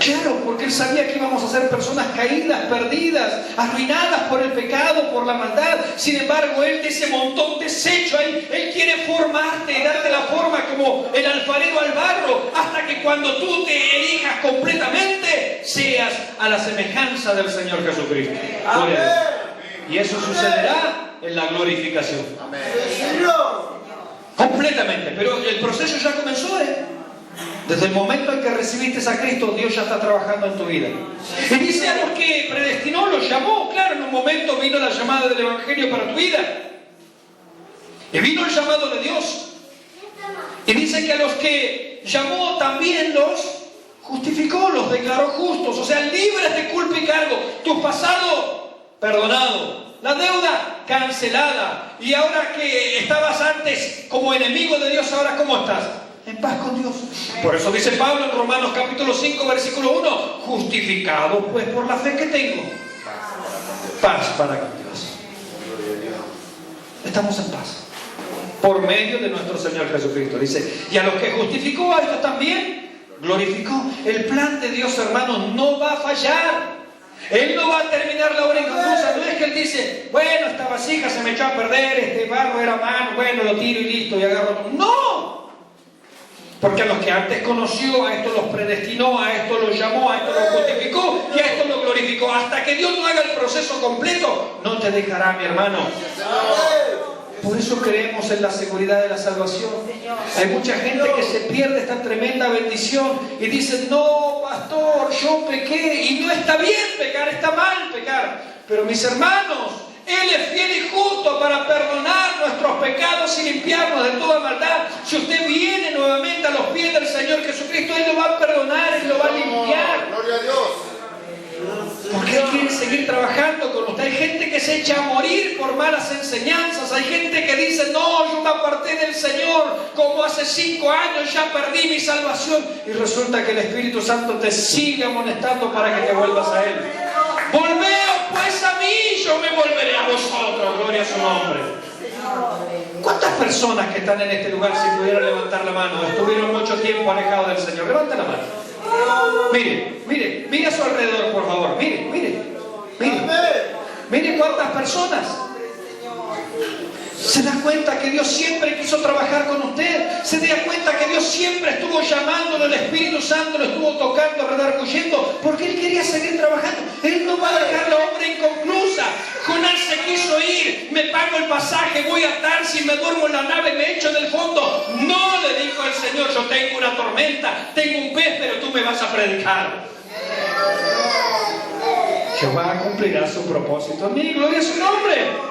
Speaker 1: Claro, porque Él sabía que íbamos a ser personas caídas, perdidas, arruinadas por el pecado, por la maldad. Sin embargo, Él de ese montón deshecho ahí, Él quiere formarte y darte la forma como el alfarero al barro, hasta que cuando tú te elijas completamente, seas a la semejanza del Señor Jesucristo.
Speaker 2: Amén.
Speaker 1: Y eso sucederá en la glorificación.
Speaker 2: Amén. Señor.
Speaker 1: Completamente. Pero el proceso ya comenzó, Desde el momento en que recibiste a Cristo, Dios ya está trabajando en tu vida. Y dice a los que predestinó, los llamó. Claro, en un momento vino la llamada del Evangelio para tu vida. Y vino el llamado de Dios. Y dice que a los que llamó también los justificó, los declaró justos. O sea, libres de culpa y cargo. Tu pasado, perdonado. La deuda, cancelada. Y ahora que estabas antes como enemigo de Dios, ahora ¿cómo estás? En paz con Dios. Por eso dice Pablo en Romanos capítulo 5 versículo 1, justificado pues por la fe que tengo, paz para con Dios. Estamos en paz por medio de nuestro Señor Jesucristo. Dice, y a los que justificó, a estos también glorificó. El plan de Dios, hermanos, no va a fallar. Él no va a terminar la obra inconclusa. No es que Él dice, bueno, esta vasija se me echó a perder, este barro era malo, bueno, lo tiro y listo y agarro. No. Porque a los que antes conoció, a esto los predestinó, a esto los llamó, a esto los justificó y a esto los glorificó. Hasta que Dios no haga el proceso completo, no te dejará, mi hermano. Por eso creemos en la seguridad de la salvación. Hay mucha gente que se pierde esta tremenda bendición y dice, no, pastor, yo pequé. Y no está bien pecar, está mal pecar. Pero mis hermanos, Él es fiel y justo para perdonar nuestros pecados y limpiarnos de toda maldad. Si usted viene nuevamente a los pies del Señor Jesucristo, Él lo va a perdonar, Él lo va a limpiar.
Speaker 2: Gloria a Dios.
Speaker 1: Porque Él quiere seguir trabajando con usted. Hay gente que se echa a morir por malas enseñanzas. Hay gente que dice, no, yo me aparté del Señor como hace 5 años, ya perdí mi salvación. Y resulta que el Espíritu Santo te sigue amonestando para que te vuelvas a Él. Volveos pues a mí, yo me volveré a vosotros. Gloria a su nombre. ¿Cuántas personas que están en este lugar, si pudieran levantar la mano, estuvieron mucho tiempo alejados del Señor? Levanta la mano. Mire a su alrededor, por favor. Mire cuántas personas. ¿Se da cuenta que Dios siempre quiso trabajar con usted? ¿Se da cuenta que Dios siempre estuvo llamándolo, el Espíritu Santo lo estuvo tocando, redarguyendo? Porque Él quería seguir trabajando. Él no va a dejar la obra inconclusa. Jonás se quiso ir, me pago el pasaje, voy a Tarsis, me duermo en la nave, me echo del fondo. No, le dijo el Señor, yo tengo una tormenta, tengo un pez, pero tú me vas a predicar. Jehová cumplirá su propósito en mí, gloria a su nombre.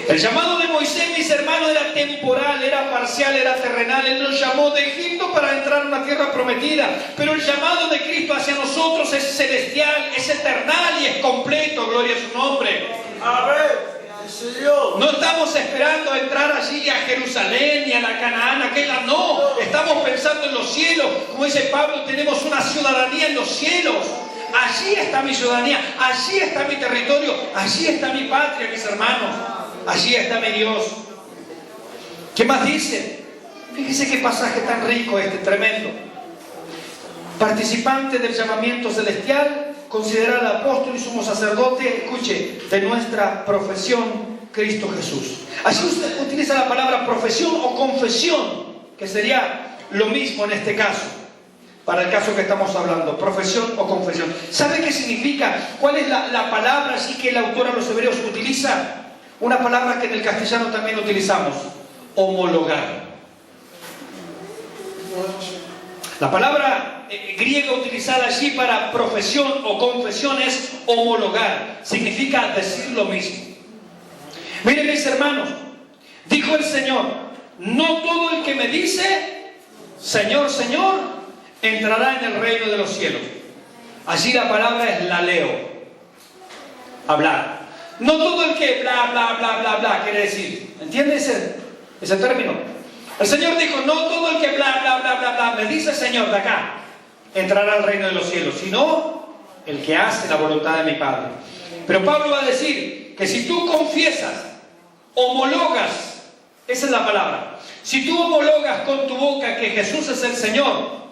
Speaker 1: El llamado de Moisés, mis hermanos, era temporal, era parcial, era terrenal. Él nos llamó de Egipto para entrar en una tierra prometida. Pero el llamado de Cristo hacia nosotros es celestial, es eternal y es completo. Gloria a su nombre.
Speaker 2: Amén. Señor.
Speaker 1: No estamos esperando a entrar allí a Jerusalén y a la Canaán, aquella no. Estamos pensando en los cielos. Como dice Pablo, tenemos una ciudadanía en los cielos. Allí está mi ciudadanía, allí está mi territorio, allí está mi patria, mis hermanos. Allí está mi Dios. ¿Qué más dice? Fíjese qué pasaje tan rico este, tremendo. Participante del llamamiento celestial, considerar al apóstol y sumo sacerdote, escuche, de nuestra profesión, Cristo Jesús. Así usted utiliza la palabra profesión o confesión, que sería lo mismo en este caso, para el caso que estamos hablando, profesión o confesión. ¿Sabe qué significa? ¿Cuál es la palabra así que el autor a los hebreos utiliza? Una palabra que en el castellano también utilizamos, homologar. La palabra griega utilizada allí para profesión o confesión es homologar. Significa decir lo mismo. Miren mis hermanos, dijo el Señor, no todo el que me dice, Señor, Señor, entrará en el reino de los cielos. Allí la palabra es laleo, hablar. No todo el que bla, bla, bla, bla, bla quiere decir. ¿Entiende ese término? El Señor dijo, no todo el que bla, bla, bla, bla, bla, me dice Señor de acá, entrará al reino de los cielos, sino el que hace la voluntad de mi Padre. Pero Pablo va a decir que si tú confiesas, homologas, esa es la palabra, si tú homologas con tu boca que Jesús es el Señor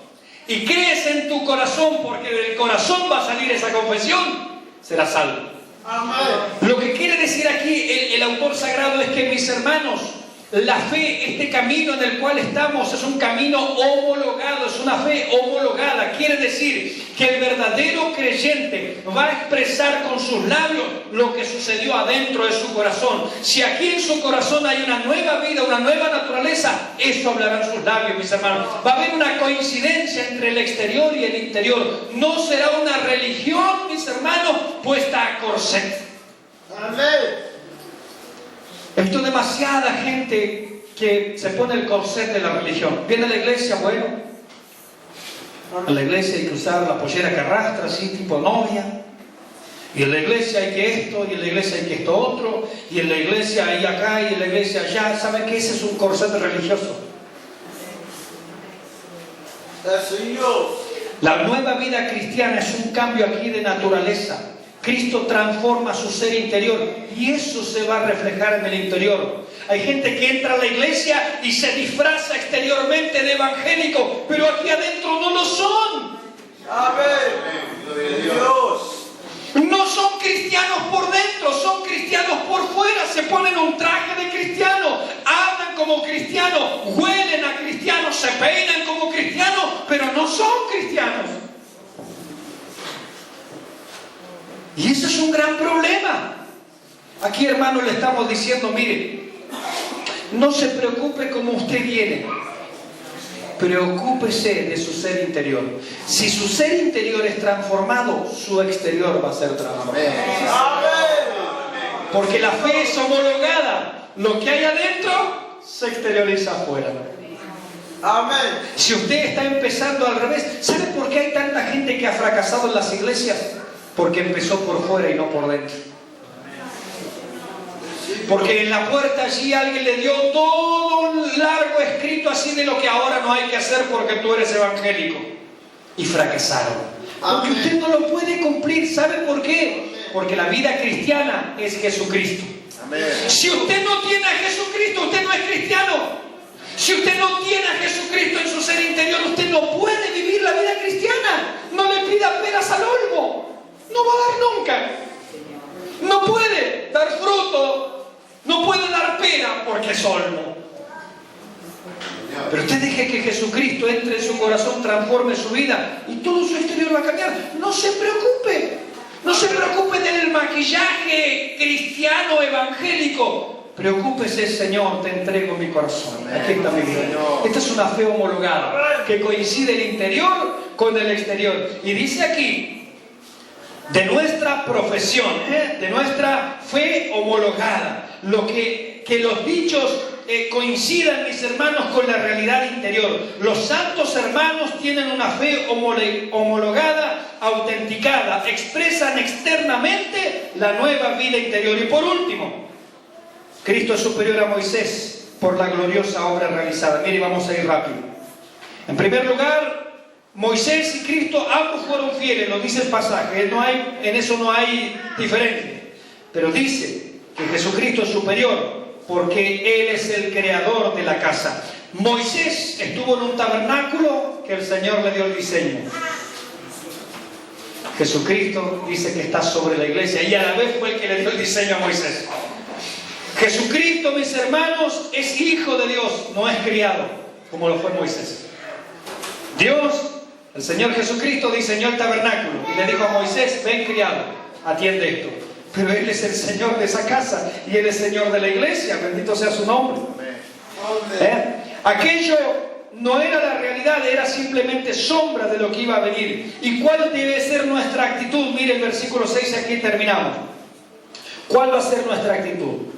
Speaker 1: y crees en tu corazón, porque del corazón va a salir esa confesión, serás salvo.
Speaker 2: Amén.
Speaker 1: Lo que quiere decir aquí el autor sagrado es que, mis hermanos, la fe, este camino en el cual estamos, es un camino homologado, es una fe homologada. Quiere decir que el verdadero creyente va a expresar con sus labios lo que sucedió adentro de su corazón. Si aquí en su corazón hay una nueva vida, una nueva naturaleza, eso hablarán sus labios, mis hermanos. Va a haber una coincidencia entre el exterior y el interior. No será una religión, mis hermanos, puesta a corset.
Speaker 2: Amén.
Speaker 1: He visto demasiada gente que se pone el corset de la religión. Viene a la iglesia, bueno, en la iglesia hay que usar la pollera que arrastra, así tipo novia. Y en la iglesia hay que esto, y en la iglesia hay que esto otro, y en la iglesia hay acá, y en la iglesia allá. ¿Saben qué? Ese es un corset religioso.
Speaker 2: Señor.
Speaker 1: La nueva vida cristiana es un cambio aquí de naturaleza. Cristo transforma su ser interior y eso se va a reflejar en el interior. Hay gente que entra a la iglesia y se disfraza exteriormente de evangélico, pero aquí adentro no lo son.
Speaker 2: Amén. Dios.
Speaker 1: No son cristianos por dentro, son cristianos por fuera. Se ponen un traje de cristiano, hablan como cristianos, huelen a cristianos, se peinan como cristianos, pero no son cristianos. Y ese es un gran problema. Aquí, hermanos, le estamos diciendo, mire, no se preocupe como usted viene, preocúpese de su ser interior. Si su ser interior es transformado, su exterior va a ser transformado.
Speaker 2: Amén.
Speaker 1: Porque la fe es homologada. Lo que hay adentro se exterioriza afuera.
Speaker 2: Amén.
Speaker 1: Si usted está empezando al revés, ¿sabe por qué hay tanta gente que ha fracasado en las iglesias? Porque empezó por fuera y no por dentro. Porque en la puerta allí alguien le dio todo un largo escrito así de lo que ahora no hay que hacer porque tú eres evangélico. Y fracasaron. Porque usted no lo puede cumplir. ¿Sabe por qué? Porque la vida cristiana es Jesucristo.
Speaker 2: Amén.
Speaker 1: Si usted no tiene a Jesucristo, usted no es cristiano. Si usted no tiene a Jesucristo en su ser interior, usted no puede vivir la vida cristiana. No le pida peras al olmo. No va a dar nunca. No puede dar fruto. No puede dar pera porque es olmo. Pero usted deje que Jesucristo entre en su corazón, transforme su vida y todo su exterior va a cambiar. No se preocupe. No se preocupe del maquillaje cristiano evangélico. Preocúpese, Señor, te entrego mi corazón. Aquí está mi vida. Esta es una fe homologada que coincide el interior con el exterior. Y dice aquí, de nuestra profesión, de nuestra fe homologada, lo que los dichos coincidan, mis hermanos, con la realidad interior. Los santos hermanos tienen una fe homologada, autenticada, expresan externamente la nueva vida interior. Y por último, Cristo es superior a Moisés por la gloriosa obra realizada. Mire, vamos a ir rápido. En primer lugar, Moisés y Cristo ambos fueron fieles, lo dice el pasaje, en eso no hay diferencia. Pero dice que Jesucristo es superior porque Él es el creador de la casa. Moisés estuvo en un tabernáculo que el Señor le dio el diseño. Jesucristo dice que está sobre la iglesia y a la vez fue el que le dio el diseño a Moisés. Jesucristo, mis hermanos, es hijo de Dios, no es criado, como lo fue Moisés. Dios, el Señor Jesucristo, diseñó el tabernáculo y le dijo a Moisés: ven, criado, atiende esto. Pero Él es el Señor de esa casa y Él es Señor de la iglesia, bendito sea su nombre. Aquello no era la realidad, era simplemente sombra de lo que iba a venir. ¿Y cuál debe ser nuestra actitud? Mire el versículo 6, aquí terminamos. ¿Cuál va a ser nuestra actitud?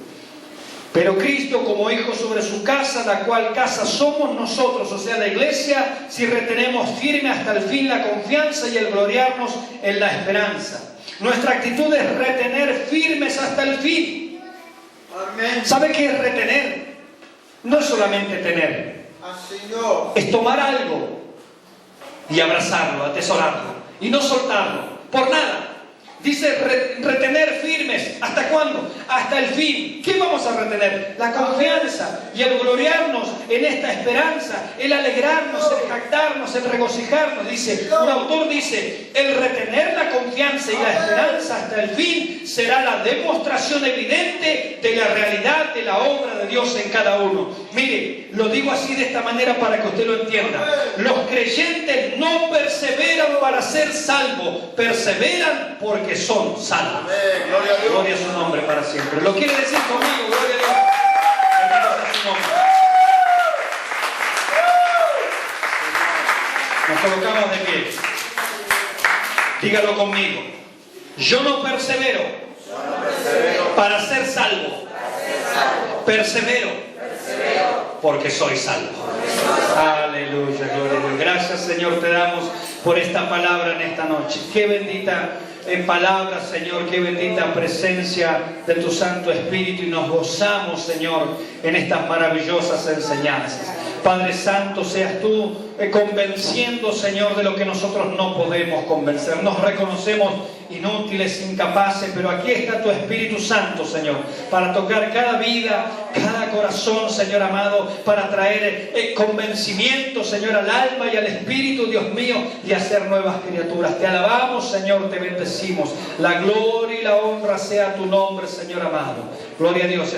Speaker 1: Pero Cristo como hijo sobre su casa, la cual casa somos nosotros, o sea la iglesia, si retenemos firme hasta el fin la confianza y el gloriarnos en la esperanza. Nuestra actitud es retener firmes hasta el fin.
Speaker 2: Amén.
Speaker 1: ¿Sabe qué es retener? No es solamente tener,
Speaker 2: Señor.
Speaker 1: es tomar algo y abrazarlo, atesorarlo y no soltarlo por nada. Dice retener firmes. ¿Hasta cuándo? Hasta el fin. ¿Qué vamos a retener? La confianza y el gloriarnos en esta esperanza, el alegrarnos, el jactarnos, el regocijarnos. Dice, un autor dice, el retener la confianza y la esperanza hasta el fin será la demostración evidente de la realidad de la obra de Dios en cada uno. Mire, lo digo así de esta manera para que usted lo entienda. Los creyentes no perseveran para ser salvos, perseveran porque son salvos.
Speaker 2: Gloria a Dios.
Speaker 1: Gloria a su nombre para siempre. ¿Lo quiere decir conmigo? Gloria a Dios. Bendito sea su nombre. Nos colocamos de pie. Dígalo conmigo. Yo no persevero para ser salvo. Persevero porque soy salvo. Aleluya, gloria a Dios. Gracias, Señor, te damos por esta palabra en esta noche. Qué bendita palabra, Señor, qué bendita presencia de tu Santo Espíritu, y nos gozamos, Señor, en estas maravillosas enseñanzas. Padre Santo, seas tú convenciendo, Señor, de lo que nosotros no podemos convencer. Nos reconocemos inútiles, incapaces, pero aquí está tu Espíritu Santo, Señor, para tocar cada vida, cada corazón, Señor amado, para traer convencimiento, Señor, al alma y al espíritu, Dios mío, y hacer nuevas criaturas. Te alabamos, Señor, te bendecimos. La gloria y la honra sea tu nombre, Señor amado. Gloria a Dios.